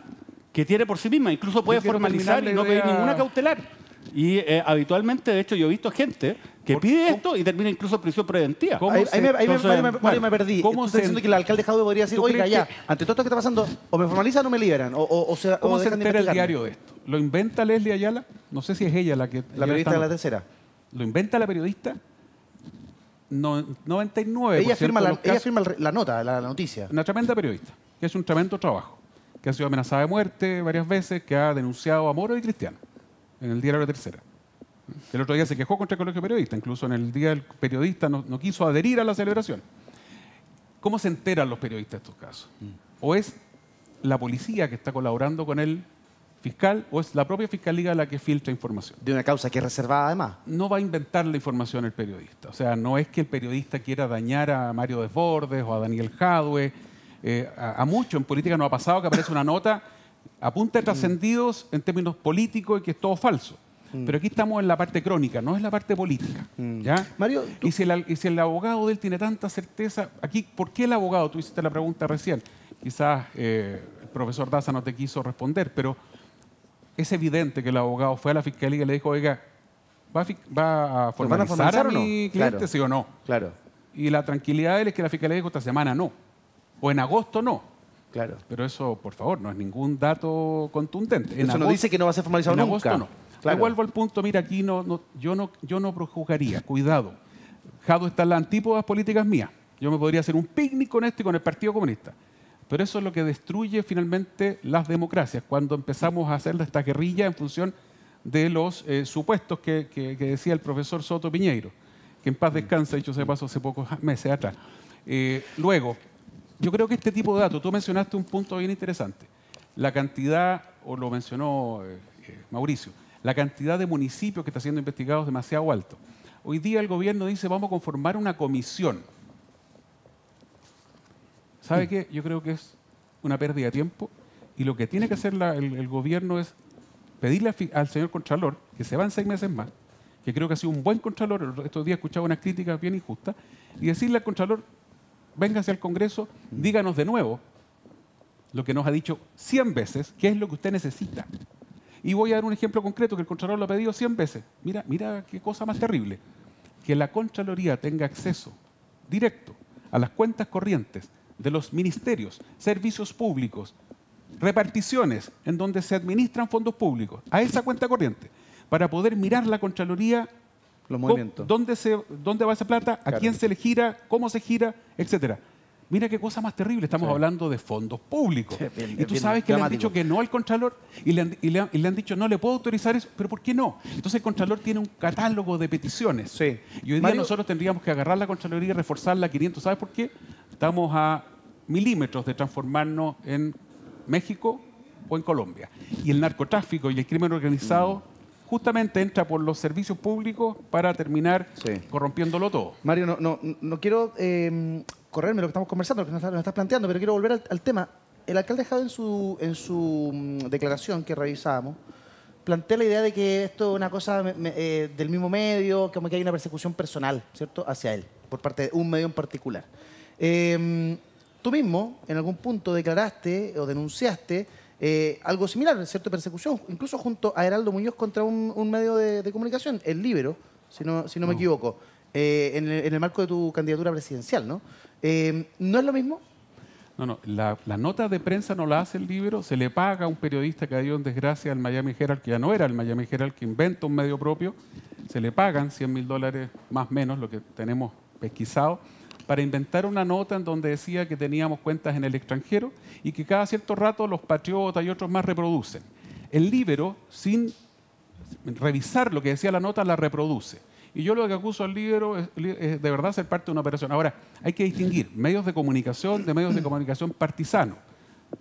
que tiene por sí misma. Incluso puede Yo quiero formalizar y terminar no la pedir idea. ninguna cautelar. Y habitualmente, de hecho, yo he visto gente que pide esto y termina incluso en prisión preventiva. ¿Cómo Ahí se- me entonces, me perdí. ¿cómo Tú estás se- diciendo que el alcalde Jaude podría decir, ¿Tú oiga, crees ya, que- ante todo esto que está pasando, o me formalizan o me liberan, o ¿Cómo se dejan de entera el investigarme. diario de esto? ¿Lo inventa Leslie Ayala? No sé si es ella la que... La periodista de la tercera. ¿Lo inventa la periodista? No, 99%. Ella firma, de la, los ella casos- firma la nota, la noticia. Una tremenda periodista, que es un tremendo trabajo, que ha sido amenazada de muerte varias veces, que ha denunciado a Moro y Cristiano en el diario La Tercera. El otro día se quejó contra el colegio periodista, incluso en el día del periodista no quiso adherir a la celebración. ¿Cómo se enteran los periodistas de estos casos? ¿O es la policía que está colaborando con el fiscal o es la propia fiscalía la que filtra información? De una causa que es reservada además. No va a inventar la información el periodista. O sea, no es que el periodista quiera dañar a Mario Desbordes o a Daniel Jadwe. A mucho en política nos ha pasado que aparece una nota a punta de trascendidos en términos políticos y que es todo falso. Pero aquí estamos en la parte crónica, no es la parte política. ¿Ya? Mario, tú- Y si el abogado de él tiene tanta certeza, aquí, ¿por qué el abogado? Tú hiciste la pregunta recién. Quizás el profesor Daza no te quiso responder, pero es evidente que el abogado fue a la fiscalía y le dijo, oiga, ¿va a van a formalizar formalizar a o no? mi cliente, Claro. sí o no? Claro, Y la tranquilidad de él es que la fiscalía dijo esta semana no, o en agosto no. claro. Pero eso, por favor, no es ningún dato contundente. En Eso no agosto- dice que no va a ser formalizado en nunca. agosto no. Claro. Yo vuelvo al punto, mira, aquí yo no prejuzgaría, cuidado. Jado está en las antípodas políticas mías. Yo me podría hacer un picnic con esto y con el Partido Comunista. Pero eso es lo que destruye finalmente las democracias, cuando empezamos a hacer esta guerrilla en función de los supuestos que decía el profesor Soto Piñeiro, que en paz descansa, dicho sea de paso, hace pocos meses atrás. Luego, yo creo que este tipo de datos, tú mencionaste un punto bien interesante, la cantidad, o lo mencionó Mauricio, la cantidad de municipios que están siendo investigados es demasiado alto. Hoy día el gobierno dice, vamos a conformar una comisión. ¿Sabe qué? Yo creo que es una pérdida de tiempo y lo que tiene que hacer el gobierno es pedirle al señor Contralor, que se va en 6 meses más, que creo que ha sido un buen Contralor, estos días he escuchado unas críticas bien injustas, y decirle al Contralor, véngase al Congreso, díganos de nuevo lo que nos ha dicho 100 veces, qué es lo que usted necesita. Y voy a dar un ejemplo concreto que el Contralor lo ha pedido 100 veces. Mira qué cosa más terrible. Que la Contraloría tenga acceso directo a las cuentas corrientes de los ministerios, servicios públicos, reparticiones en donde se administran fondos públicos, a esa cuenta corriente, para poder mirar la Contraloría, Los movimientos. dónde va esa plata, a Claro. quién se le gira, cómo se gira, etcétera. Mira qué cosa más terrible, estamos hablando de fondos públicos. Bien, Y tú bien sabes que le han dramático. dicho que no al Contralor y le han dicho no le puedo autorizar eso, pero ¿por qué no? Entonces el Contralor tiene un catálogo de peticiones. Sí. Y hoy día Mario- nosotros tendríamos que agarrar la Contraloría y reforzarla a 500. ¿Sabes por qué? Estamos a milímetros de transformarnos en México o en Colombia. Y el narcotráfico y el crimen organizado justamente entra por los servicios públicos para terminar Sí. corrompiéndolo todo. Mario, no quiero correrme lo que estamos conversando, lo que nos estás planteando, pero quiero volver al tema. El alcalde Jade en su declaración que revisábamos, plantea la idea de que esto es una cosa del mismo medio, como que hay una persecución personal, ¿cierto?, hacia él, por parte de un medio en particular. Tú mismo, en algún punto, declaraste o denunciaste algo similar, ¿cierto?, persecución, incluso junto a Heraldo Muñoz contra un medio de comunicación, El Líbero, si no me equivoco, en el marco de tu candidatura presidencial, ¿no? ¿No es lo mismo? No, la nota de prensa no la hace el Líbero, se le paga a un periodista que ha ido en desgracia al Miami Herald, que ya no era el Miami Herald, que inventa un medio propio, se le pagan $100.000 más o menos, lo que tenemos pesquisado, para inventar una nota en donde decía que teníamos cuentas en el extranjero y que cada cierto rato los patriotas y otros más reproducen. El Líbero, sin revisar lo que decía la nota, la reproduce. Y yo lo que acuso al Líbero es de verdad ser parte de una operación. Ahora, hay que distinguir medios de comunicación de medios de comunicación partisanos.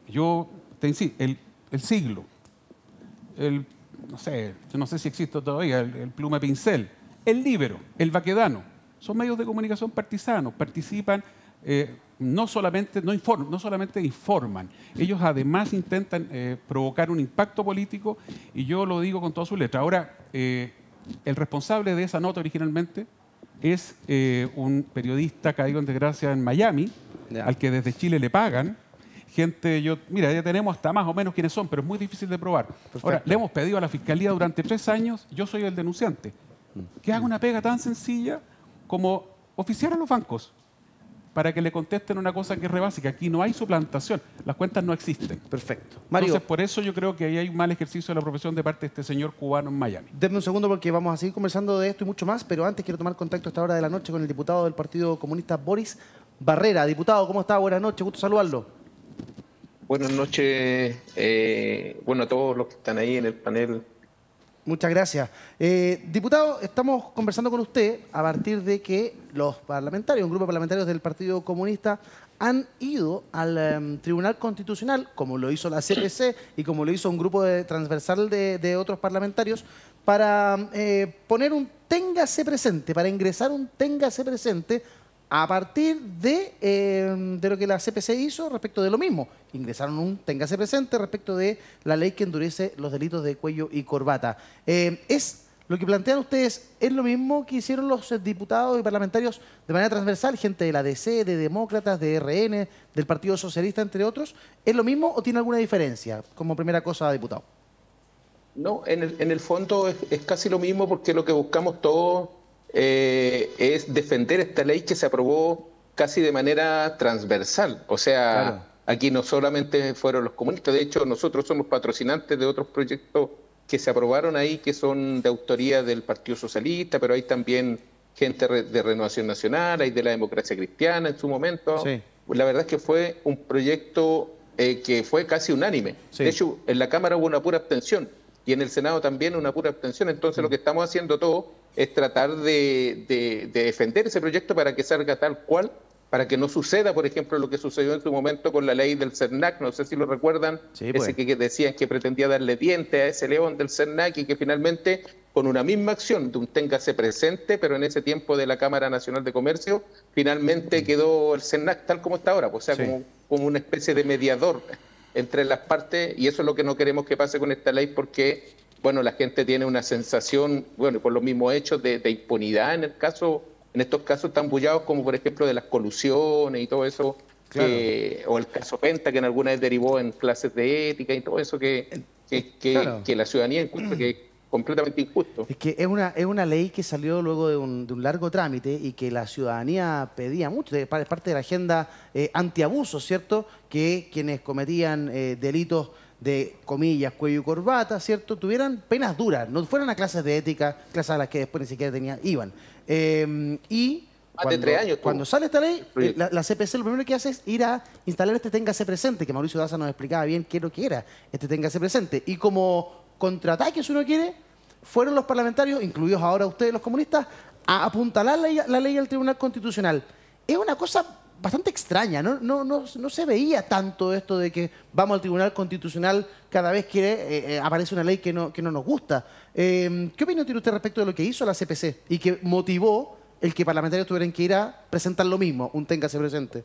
Yo te insisto, el Siglo, yo no sé si existe todavía, el Pluma Pincel, El Líbero, el Baquedano, son medios de comunicación partisanos, participan, no solamente informan, ellos además intentan provocar un impacto político, y yo lo digo con toda su letra. Ahora, el responsable de esa nota originalmente es un periodista caído en desgracia en Miami, al que desde Chile le pagan. Gente, mira, ya tenemos hasta más o menos quiénes son, pero es muy difícil de probar. Perfecto. Ahora, le hemos pedido a la Fiscalía durante 3 años, yo soy el denunciante, que haga una pega tan sencilla como oficiar a los bancos para que le contesten una cosa que es re básica. Aquí no hay suplantación, las cuentas no existen. Perfecto. Mario, entonces, por eso yo creo que ahí hay un mal ejercicio de la profesión de parte de este señor cubano en Miami. Denme un segundo porque vamos a seguir conversando de esto y mucho más, pero antes quiero tomar contacto a esta hora de la noche con el diputado del Partido Comunista, Boris Barrera. Diputado, ¿cómo está? Buenas noches, gusto saludarlo. Buenas noches, a todos los que están ahí en el panel. Muchas gracias. Diputado, estamos conversando con usted a partir de que los parlamentarios, un grupo de parlamentarios del Partido Comunista, han ido al Tribunal Constitucional, como lo hizo la CPC y como lo hizo un grupo transversal de otros parlamentarios, para poner un téngase presente, para ingresar un téngase presente a partir de lo que la CPC hizo respecto de lo mismo. Ingresaron un téngase presente respecto de la ley que endurece los delitos de cuello y corbata. ¿Es lo que plantean ustedes, es lo mismo que hicieron los diputados y parlamentarios de manera transversal, gente de la DC, de Demócratas, de RN, del Partido Socialista, entre otros? ¿Es lo mismo o tiene alguna diferencia como primera cosa, diputado? No, en el fondo es casi lo mismo, porque lo que buscamos todos es defender esta ley que se aprobó casi de manera transversal. O sea, claro, aquí no solamente fueron los comunistas, de hecho nosotros somos patrocinantes de otros proyectos que se aprobaron ahí, que son de autoría del Partido Socialista, pero hay también gente de Renovación Nacional, hay de la Democracia Cristiana en su momento. Sí. La verdad es que fue un proyecto que fue casi unánime. Sí. De hecho, en la Cámara hubo una pura abstención y en el Senado también una pura abstención. Entonces lo que estamos haciendo todos es tratar de defender ese proyecto para que salga tal cual, para que no suceda, por ejemplo, lo que sucedió en su momento con la ley del CERNAC, no sé si lo recuerdan, sí, pues, ese que decían que pretendía darle diente a ese león del CERNAC, y que finalmente, con una misma acción de un téngase presente, pero en ese tiempo de la Cámara Nacional de Comercio, finalmente quedó el CERNAC tal como está ahora, pues, o sea, sí, como una especie de mediador entre las partes, y eso es lo que no queremos que pase con esta ley, porque bueno, la gente tiene una sensación, bueno, por los mismos hechos de impunidad en estos casos tan bullados como por ejemplo de las colusiones y todo eso, claro, o el caso Penta, que en alguna vez derivó en clases de ética y todo eso claro, que la ciudadanía encuentra que es completamente injusto. Es que es una ley que salió luego de un largo trámite y que la ciudadanía pedía mucho, es parte de la agenda antiabuso, ¿cierto? Que quienes cometían delitos de, comillas, cuello y corbata, ¿cierto?, tuvieran penas duras, no fueran a clases de ética, clases a las que después ni siquiera iban. Y cuando sale esta ley, la CPC lo primero que hace es ir a instalar este téngase presente, que Mauricio Daza nos explicaba bien qué es lo que era este téngase presente. Y como contraataque, si uno quiere, fueron los parlamentarios, incluidos ahora ustedes los comunistas, a apuntalar la ley al Tribunal Constitucional. Es una cosa bastante extraña, no se veía tanto esto de que vamos al Tribunal Constitucional cada vez que aparece una ley que no nos gusta. ¿Qué opinión tiene usted respecto de lo que hizo la CPC y que motivó el que parlamentarios tuvieran que ir a presentar lo mismo, un téngase presente?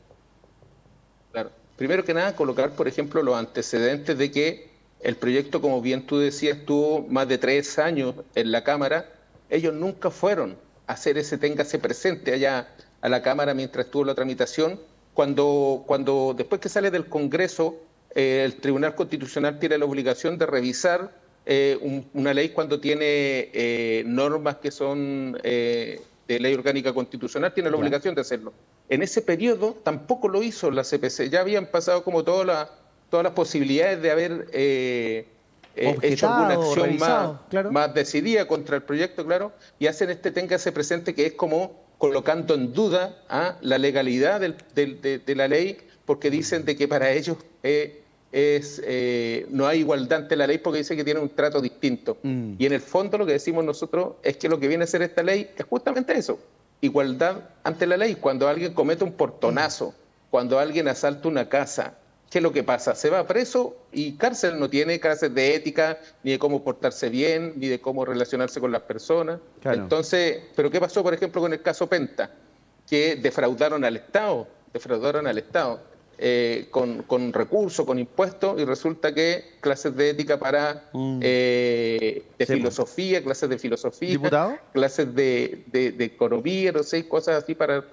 Claro. Primero que nada, colocar, por ejemplo, los antecedentes de que el proyecto, como bien tú decías, tuvo más de 3 años en la Cámara. Ellos nunca fueron a hacer ese téngase presente allá a la Cámara mientras estuvo la tramitación. Cuando después que sale del Congreso, el Tribunal Constitucional tiene la obligación de revisar una ley cuando tiene normas que son de ley orgánica constitucional, tiene la obligación de hacerlo. En ese periodo tampoco lo hizo la CPC, ya habían pasado como todas las posibilidades de haber hecho alguna acción más decidida contra el proyecto, claro, y hacen este téngase presente, que es como colocando en duda la legalidad de la ley, porque dicen de que para ellos no hay igualdad ante la ley, porque dice que tiene un trato distinto. Y en el fondo lo que decimos nosotros es que lo que viene a ser esta ley es justamente eso, igualdad ante la ley. Cuando alguien comete un portonazo, cuando alguien asalta una casa, ¿qué es lo que pasa? Se va preso y cárcel no tiene clases de ética, ni de cómo portarse bien, ni de cómo relacionarse con las personas. Claro. Entonces, ¿pero qué pasó, por ejemplo, con el caso Penta? Que defraudaron al Estado, con recursos, con impuestos, y resulta que clases de ética para filosofía, clases de filosofía, ¿Diputado? clases de economía, no sé, cosas así para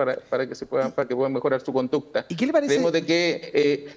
que puedan mejorar su conducta. ¿Y qué le parece? Creemos de que,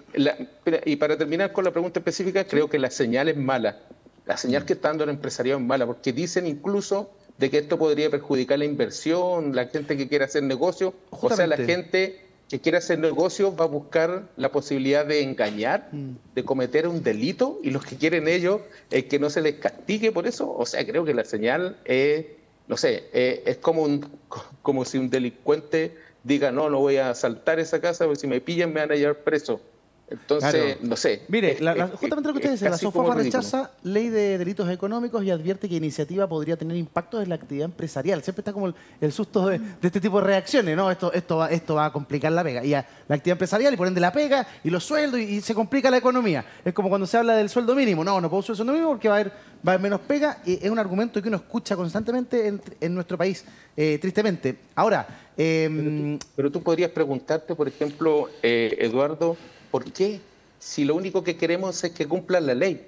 y para terminar con la pregunta específica, creo que la señal es mala. La señal que está dando el empresariado es mala, porque dicen incluso de que esto podría perjudicar la inversión, la gente que quiere hacer negocio. O sea, la gente que quiere hacer negocio va a buscar la posibilidad de engañar, de cometer un delito, y los que quieren ellos es que no se les castigue por eso. O sea, creo que la señal es, no sé, es como si un delincuente diga, no voy a asaltar esa casa, porque si me pillan me van a llevar preso. Entonces, Claro. no sé. Mire, justamente lo que usted dice, la casi SOFOFA como ridículo. rechaza ley de delitos económicos y advierte que la iniciativa podría tener impactos en la actividad empresarial. Siempre está como el susto de este tipo de reacciones, ¿no? Esto va a complicar la pega. Y la actividad empresarial, y por ende la pega, y los sueldos, y se complica la economía. Es como cuando se habla del sueldo mínimo. No puedo usar el sueldo mínimo porque va a haber menos pega. Y es un argumento que uno escucha constantemente en nuestro país, tristemente. Ahora... Pero tú podrías preguntarte, por ejemplo, Eduardo, ¿por qué? Si lo único que queremos es que cumplan la ley.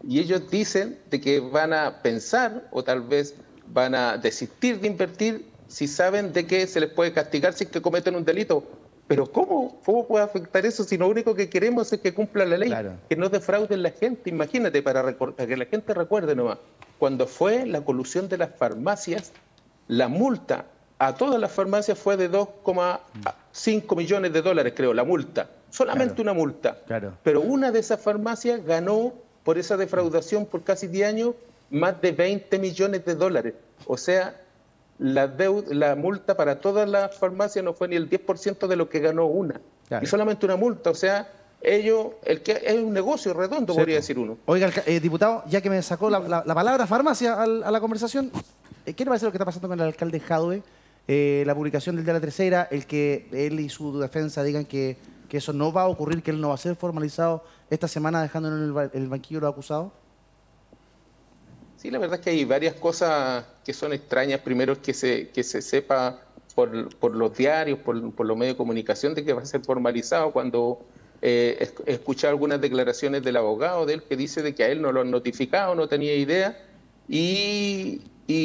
Y ellos dicen de que van a pensar o tal vez van a desistir de invertir si saben de que se les puede castigar si es que cometen un delito. Pero ¿cómo puede afectar eso si lo único que queremos es que cumplan la ley? Claro. Que no defrauden la gente. Imagínate, para que la gente recuerde nomás, cuando fue la colusión de las farmacias, la multa a todas las farmacias fue de 2,5 millones de dólares, creo, la multa. Solamente una multa. Claro. Pero una de esas farmacias ganó por esa defraudación por casi 10 años más de 20 millones de dólares. O sea, la multa para todas las farmacias no fue ni el 10% de lo que ganó una. Claro. Y solamente una multa. O sea, es un negocio redondo, Sí, podría po. decir uno. Oiga, diputado, ya que me sacó la palabra farmacia a la conversación, ¿qué le parece lo que está pasando con el alcalde Jadwe? La publicación del de la tercera, el que él y su defensa digan que eso no va a ocurrir, que él no va a ser formalizado esta semana dejándolo en el banquillo los acusados. Sí, la verdad es que hay varias cosas que son extrañas. Primero es que se sepa por los diarios, por los medios de comunicación, de que va a ser formalizado, cuando he escuchado algunas declaraciones del abogado de él que dice de que a él no lo han notificado, no tenía idea. Y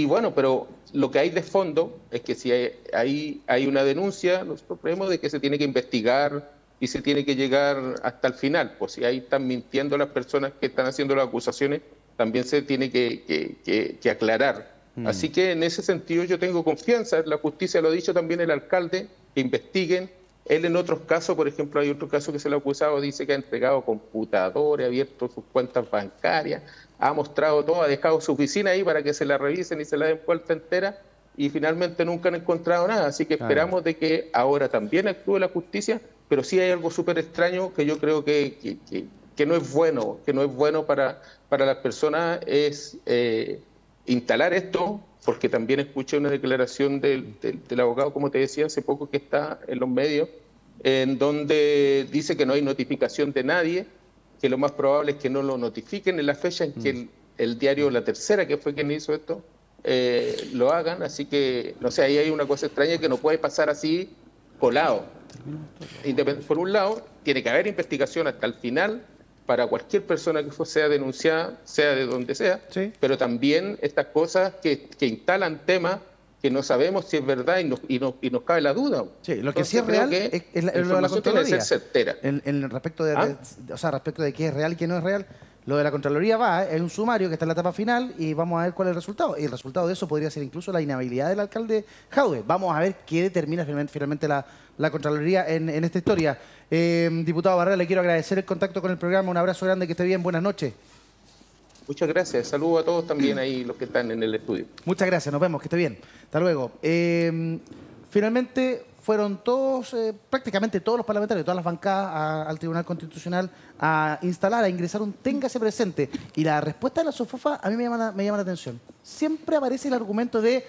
bueno, pero lo que hay de fondo es que si hay una denuncia, nosotros creemos de que se tiene que investigar y se tiene que llegar hasta el final. Pues si ahí están mintiendo las personas que están haciendo las acusaciones, también se tiene que aclarar. Así que en ese sentido yo tengo confianza, la justicia lo ha dicho también el alcalde, que investiguen. Él en otros casos, por ejemplo, hay otro caso que se le ha acusado, dice que ha entregado computadores, ha abierto sus cuentas bancarias, ha mostrado todo, ha dejado su oficina ahí para que se la revisen y se la den vuelta entera, y finalmente nunca han encontrado nada. Así que esperamos de que ahora también actúe la justicia, pero sí hay algo súper extraño que yo creo que no es bueno para las personas, es instalar esto, porque también escuché una declaración del abogado, como te decía, hace poco, que está en los medios, en donde dice que no hay notificación de nadie, que lo más probable es que no lo notifiquen en la fecha en que el diario La Tercera, que fue quien hizo esto, lo hagan. Así que, no sé, ahí hay una cosa extraña que no puede pasar así colado. Por un lado, tiene que haber investigación hasta el final para cualquier persona que sea denunciada, sea de donde sea, Sí. pero también estas cosas que instalan temas que no sabemos si es verdad y nos cabe la duda. Sí, lo que sí es Entonces, creo real que es lo de la información tiene que Contraloría. ser certera. Respecto de, ¿Ah? respecto de qué es real y qué no es real, lo de la Contraloría es un sumario que está en la etapa final y vamos a ver cuál es el resultado. Y el resultado de eso podría ser incluso la inhabilidad del alcalde Jadwe. Vamos a ver qué determina finalmente la Contraloría en esta historia. Diputado Barrera, le quiero agradecer el contacto con el programa. Un abrazo grande, que esté bien. Buenas noches. Muchas gracias. Saludos a todos también ahí los que están en el estudio. Muchas gracias, nos vemos, que esté bien. Hasta luego. Finalmente fueron todos, prácticamente todos los parlamentarios, todas las bancadas al Tribunal Constitucional a instalar, a ingresar un téngase presente. Y la respuesta de la SOFOFA a mí me llama la atención. Siempre aparece el argumento de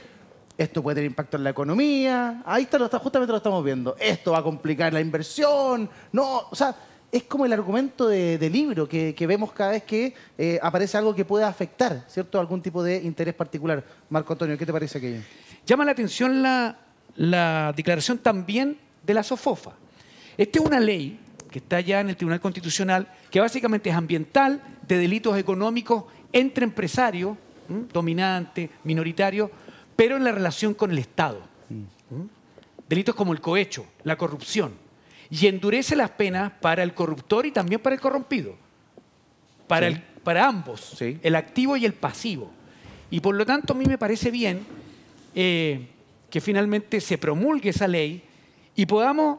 esto puede tener impacto en la economía. Ahí está, justamente lo estamos viendo. Esto va a complicar la inversión. No, o sea, es como el argumento de libro que vemos cada vez que aparece algo que pueda afectar, ¿cierto?, algún tipo de interés particular. Marco Antonio, ¿qué te parece aquello? Llama la atención la declaración también de la SOFOFA. Esta es una ley que está ya en el Tribunal Constitucional, que básicamente es ambiental, de delitos económicos entre empresarios, dominantes, minoritarios, pero en la relación con el Estado. Delitos como el cohecho, la corrupción. Y endurece las penas para el corruptor y también para el corrompido. Para ambos, Sí. el activo y el pasivo. Y por lo tanto a mí me parece bien que finalmente se promulgue esa ley y podamos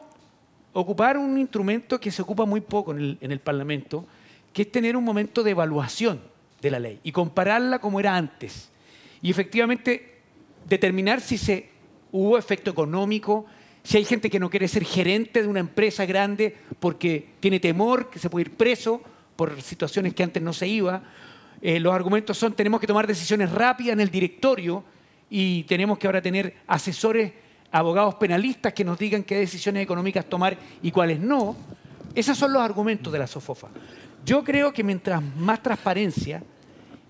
ocupar un instrumento que se ocupa muy poco en el Parlamento, que es tener un momento de evaluación de la ley y compararla como era antes. Y efectivamente determinar si hubo efecto económico, si hay gente que no quiere ser gerente de una empresa grande porque tiene temor que se puede ir preso por situaciones que antes no se iba. Los argumentos son: tenemos que tomar decisiones rápidas en el directorio y tenemos que ahora tener asesores, abogados penalistas que nos digan qué decisiones económicas tomar y cuáles no. Esos son los argumentos de la SOFOFA. Yo creo que mientras más transparencia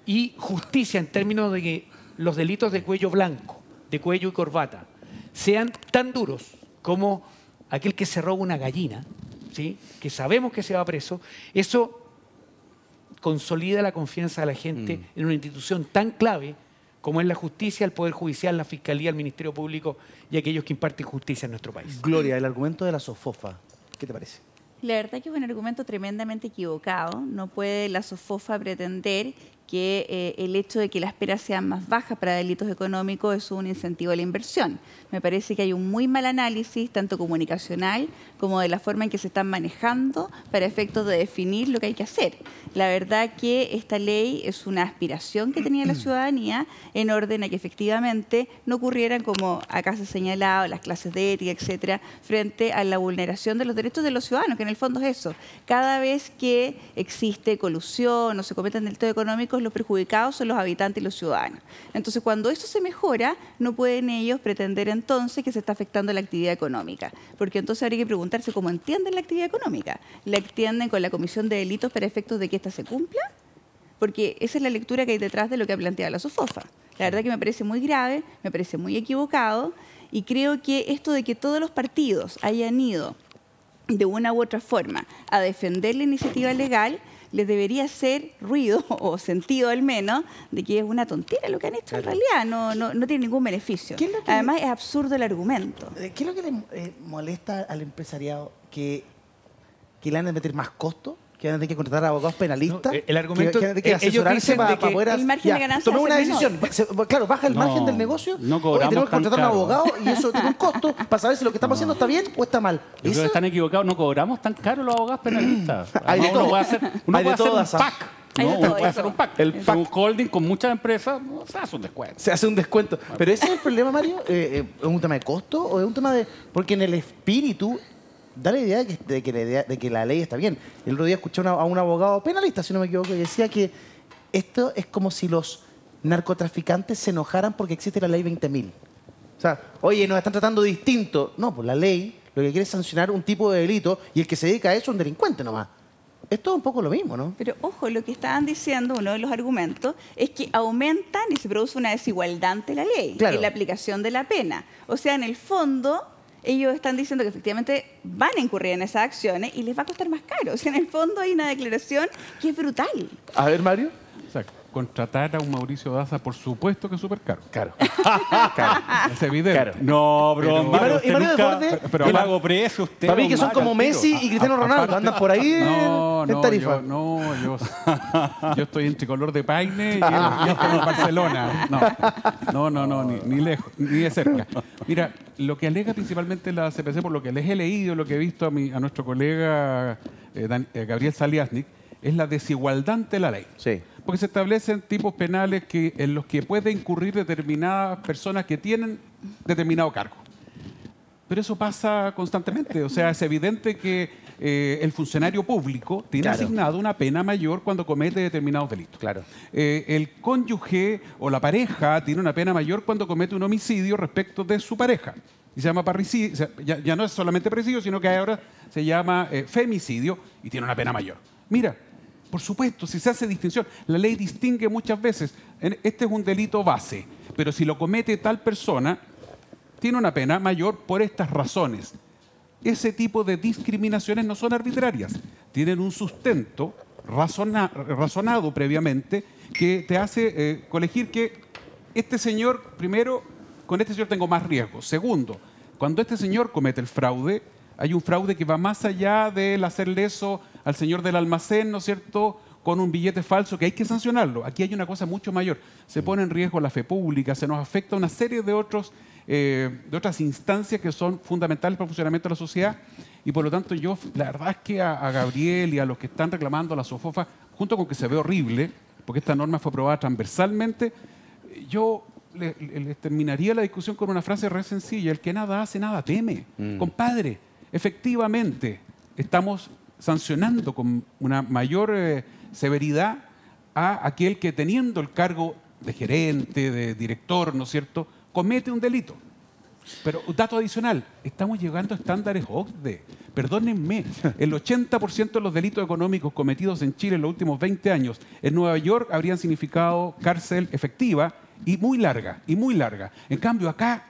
y justicia en términos de que los delitos de cuello blanco, de cuello y corbata, sean tan duros como aquel que se roba una gallina, ¿sí?, que sabemos que se va preso, eso consolida la confianza de la gente en una institución tan clave como es la justicia, el Poder Judicial, la Fiscalía, el Ministerio Público y aquellos que imparten justicia en nuestro país. Gloria, el argumento de la SOFOFA, ¿qué te parece? La verdad que es un argumento tremendamente equivocado. No puede la SOFOFA pretender que el hecho de que las penas sean más bajas para delitos económicos es un incentivo a la inversión. Me parece que hay un muy mal análisis, tanto comunicacional como de la forma en que se están manejando para efectos de definir lo que hay que hacer. La verdad que esta ley es una aspiración que tenía la ciudadanía en orden a que efectivamente no ocurrieran, como acá se ha señalado, las clases de ética, etcétera, frente a la vulneración de los derechos de los ciudadanos, que en el fondo es eso. Cada vez que existe colusión o se cometen delitos económicos, los perjudicados son los habitantes y los ciudadanos. Entonces, cuando eso se mejora, no pueden ellos pretender entonces que se está afectando la actividad económica, porque entonces habría que preguntarse cómo entienden la actividad económica. ¿La entienden con la comisión de delitos para efectos de que ésta se cumpla? Porque esa es la lectura que hay detrás de lo que ha planteado la SOFOFA. La verdad que me parece muy grave, me parece muy equivocado, y creo que esto de que todos los partidos hayan ido de una u otra forma a defender la iniciativa legal les debería hacer ruido o sentido al menos de que es una tontera lo que han hecho en realidad, no tiene ningún beneficio. Además es absurdo el argumento. ¿Qué es lo que le molesta al empresariado? ¿Que le han de meter más costo? ¿Que van a tener que contratar a abogados penalistas? No, el argumento, que ellos dicen de que poder el margen de ganancia tomar una va a ser decisión. Claro, baja el margen del negocio. No Oye, cobramos tenemos que tan contratar a un caro. abogado y eso tiene un costo para saber si lo que estamos haciendo está bien o está mal. Yo creo Eso- que están equivocados, no cobramos tan caro los abogados penalistas. Hay de Además, uno todo. puede hacer, Hay de un todas, pack. Hay de ¿no? todo, Uno puede hay hacer de un pack. El Es pack. un holding con muchas empresas, se hace un descuento. Se hace un descuento. Pero ese es el problema, Mario. ¿Es un tema de costo o es un tema de...? Porque en el espíritu da la idea de que la ley está bien. El otro día escuché a un abogado penalista, si no me equivoco, y decía que esto es como si los narcotraficantes se enojaran porque existe la ley 20.000. O sea, oye, nos están tratando distinto. No, pues la ley lo que quiere es sancionar un tipo de delito y el que se dedica a eso es un delincuente nomás. Es todo un poco lo mismo, ¿no? Pero ojo, lo que estaban diciendo, uno de los argumentos, es que aumentan y se produce una desigualdad ante la ley Claro. en la aplicación de la pena. O sea, en el fondo, ellos están diciendo que efectivamente van a incurrir en esas acciones y les va a costar más caro. O sea, en el fondo hay una declaración que es brutal. A ver, Mario. O sea, contratar a un Mauricio Daza, por supuesto que es súper caro. Claro. Es evidente. Claro. No, Pero- broma. Mario- usted y Mario nunca- Deporte, pero yo aparte- hago preso usted. Para mí que son don como Mario, Messi tiro. y Cristiano Ronaldo. Aparte- Andan por ahí en tarifa. Yo estoy en tricolor de Paine y él está en Barcelona. No, ni lejos, ni de cerca. Mira, lo que alega principalmente la CPC, por lo que les he leído, lo que he visto a nuestro colega Gabriel Saliasnik, es la desigualdad ante la ley. Sí. Porque se establecen tipos penales en los que puede incurrir determinadas personas que tienen determinado cargo. Pero eso pasa constantemente. O sea, es evidente que el funcionario público tiene Claro. asignado una pena mayor cuando comete determinados delitos. Claro. El cónyuge o la pareja tiene una pena mayor cuando comete un homicidio respecto de su pareja. y se llama parricidio, o sea, ya no es solamente parricidio, sino que ahora se llama femicidio y tiene una pena mayor. Mira, por supuesto, si se hace distinción, la ley distingue muchas veces, este es un delito base, pero si lo comete tal persona, tiene una pena mayor por estas razones. Ese tipo de discriminaciones no son arbitrarias, tienen un sustento razonado previamente que te hace colegir que este señor, primero, con este señor tengo más riesgo. Segundo, cuando este señor comete el fraude, hay un fraude que va más allá del hacer leso al señor del almacén, ¿no es cierto?, con un billete falso, que hay que sancionarlo. Aquí hay una cosa mucho mayor. Se pone en riesgo la fe pública, se nos afecta una serie de otras instancias que son fundamentales para el funcionamiento de la sociedad. Y por lo tanto, yo, la verdad es que a Gabriel y a los que están reclamando la SOFOFA, junto con que se ve horrible, porque esta norma fue aprobada transversalmente, yo les terminaría la discusión con una frase re sencilla: el que nada hace, nada teme. Compadre, efectivamente, estamos sancionando con una mayor severidad a aquel que, teniendo el cargo de gerente, de director, ¿no es cierto?, comete un delito. Pero un dato adicional, estamos llegando a estándares OCDE. Perdónenme, el 80% de los delitos económicos cometidos en Chile en los últimos 20 años en Nueva York habrían significado cárcel efectiva y muy larga, y muy larga. En cambio, acá...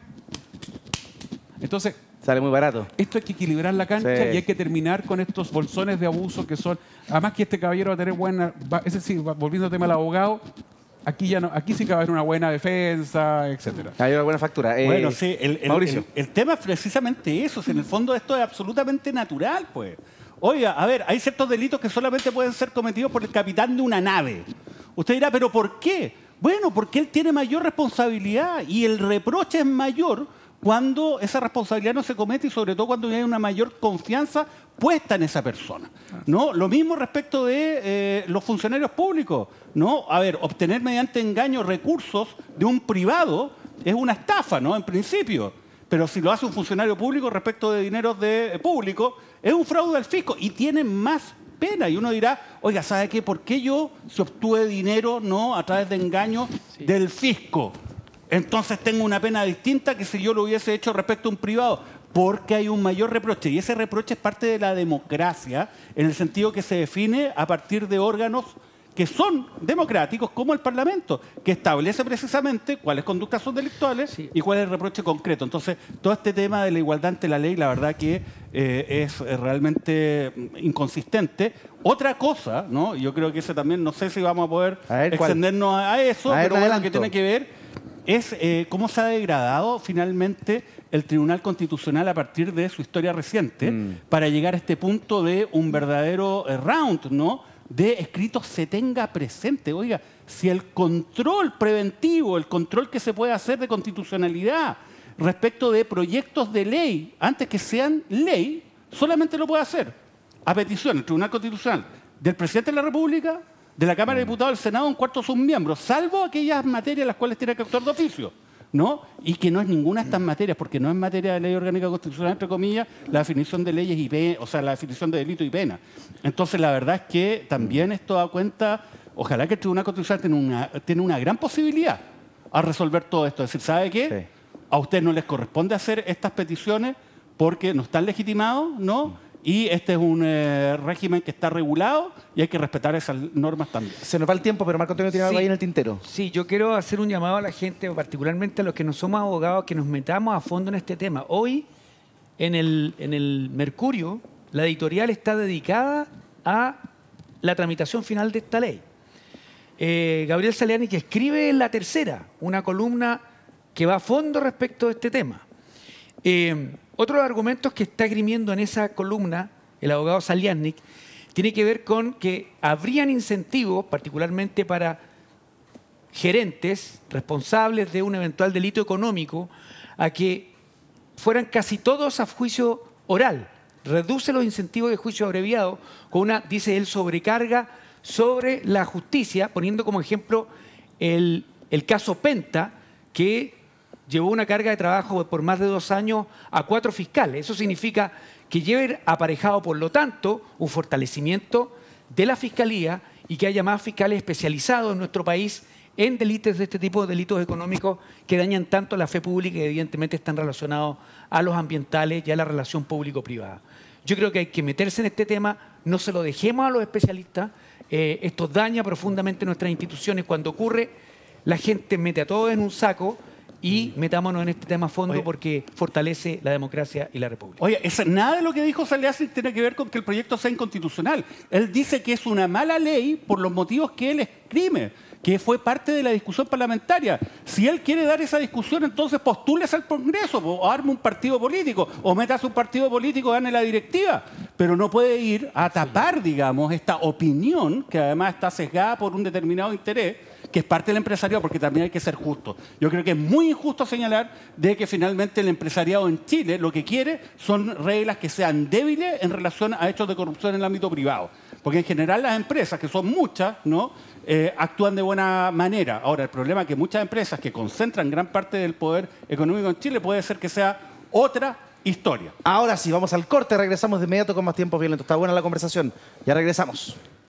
Entonces... Sale muy barato. Esto hay que equilibrar la cancha, sí, y hay que terminar con estos bolsones de abuso que son... Además que este caballero va a tener buena... Ese sí, volviendo al tema del abogado, aquí ya no, aquí sí que va a haber una buena defensa, etcétera. Hay una buena factura. Bueno, sí, Mauricio. el tema es precisamente eso. En el fondo esto es absolutamente natural, pues. Oiga, a ver, hay ciertos delitos que solamente pueden ser cometidos por el capitán de una nave. Usted dirá, ¿pero por qué? Bueno, porque él tiene mayor responsabilidad y el reproche es mayor cuando esa responsabilidad no se comete y sobre todo cuando hay una mayor confianza puesta en esa persona, ¿no? Lo mismo respecto de los funcionarios públicos, ¿no? A ver, obtener mediante engaño recursos de un privado es una estafa, ¿no? En principio. Pero si lo hace un funcionario público respecto de dineros de público, es un fraude al fisco y tiene más pena. Y uno dirá, oiga, ¿sabe qué? ¿Por qué yo, si obtuve dinero, no, a través de engaño del fisco, entonces tengo una pena distinta que si yo lo hubiese hecho respecto a un privado? Porque hay un mayor reproche. Y ese reproche es parte de la democracia, en el sentido que se define a partir de órganos que son democráticos, como el Parlamento, que establece precisamente cuáles conductas son delictuales y cuál es el reproche concreto. Entonces, todo este tema de la igualdad ante la ley, la verdad que es realmente inconsistente. Otra cosa, ¿no? Yo creo que ese también, no sé si vamos a poder extendernos a eso, pero bueno, lo que tiene que ver es cómo se ha degradado finalmente el Tribunal Constitucional a partir de su historia reciente para llegar a este punto de un verdadero round, ¿no?, de escritos se tenga presente. Oiga, si el control preventivo, el control que se puede hacer de constitucionalidad respecto de proyectos de ley, antes que sean ley, solamente lo puede hacer a petición del Tribunal Constitucional del Presidente de la República, de la Cámara de Diputados, del Senado, un cuarto de sus miembros, salvo aquellas materias en las cuales tiene que actuar de oficio, ¿no? Y que no es ninguna de estas materias, porque no es materia de ley orgánica constitucional, entre comillas, la definición de leyes y pena, o sea, la definición de delito y pena. Entonces, la verdad es que también esto da cuenta, ojalá que el Tribunal Constitucional tiene una gran posibilidad a resolver todo esto. Es decir, ¿sabe qué? Sí. A usted no les corresponde hacer estas peticiones porque no están legitimados, ¿no? Y este es un régimen que está regulado y hay que respetar esas normas también. Se nos va el tiempo, pero Marco Antonio tiene algo ahí en el tintero. Sí, yo quiero hacer un llamado a la gente, particularmente a los que no somos abogados, que nos metamos a fondo en este tema. Hoy, en el Mercurio, la editorial está dedicada a la tramitación final de esta ley. Gabriel Saliani, que escribe en La Tercera, una columna que va a fondo respecto de este tema. Otro de los argumentos que está esgrimiendo en esa columna el abogado Saliani tiene que ver con que habrían incentivos, particularmente para gerentes responsables de un eventual delito económico, a que fueran casi todos a juicio oral. Reduce los incentivos de juicio abreviado con una, dice él, sobrecarga sobre la justicia, poniendo como ejemplo el caso Penta, que llevó una carga de trabajo por más de 2 años a 4 fiscales. Eso significa que lleve aparejado, por lo tanto, un fortalecimiento de la Fiscalía y que haya más fiscales especializados en nuestro país en delitos de este tipo, delitos económicos que dañan tanto la fe pública y evidentemente están relacionados a los ambientales y a la relación público-privada. Yo creo que hay que meterse en este tema, no se lo dejemos a los especialistas. Esto daña profundamente nuestras instituciones. Cuando ocurre, la gente mete a todos en un saco y metámonos en este tema a fondo porque fortalece la democracia y la república. Oye, nada de lo que dijo Saliassi tiene que ver con que el proyecto sea inconstitucional. Él dice que es una mala ley por los motivos que él esgrime, que fue parte de la discusión parlamentaria. Si él quiere dar esa discusión, entonces postúlese al Congreso, o arme un partido político, o métase un partido político, gane la directiva. Pero no puede ir a tapar, digamos, esta opinión, que además está sesgada por un determinado interés, que es parte del empresariado, porque también hay que ser justo. Yo creo que es muy injusto señalar de que finalmente el empresariado en Chile lo que quiere son reglas que sean débiles en relación a hechos de corrupción en el ámbito privado. Porque en general las empresas, que son muchas, ¿no? Actúan de buena manera. Ahora, el problema es que muchas empresas que concentran gran parte del poder económico en Chile puede ser que sea otra historia. Ahora sí, vamos al corte, regresamos de inmediato con más Tiempos Violentos. Está buena la conversación, ya regresamos.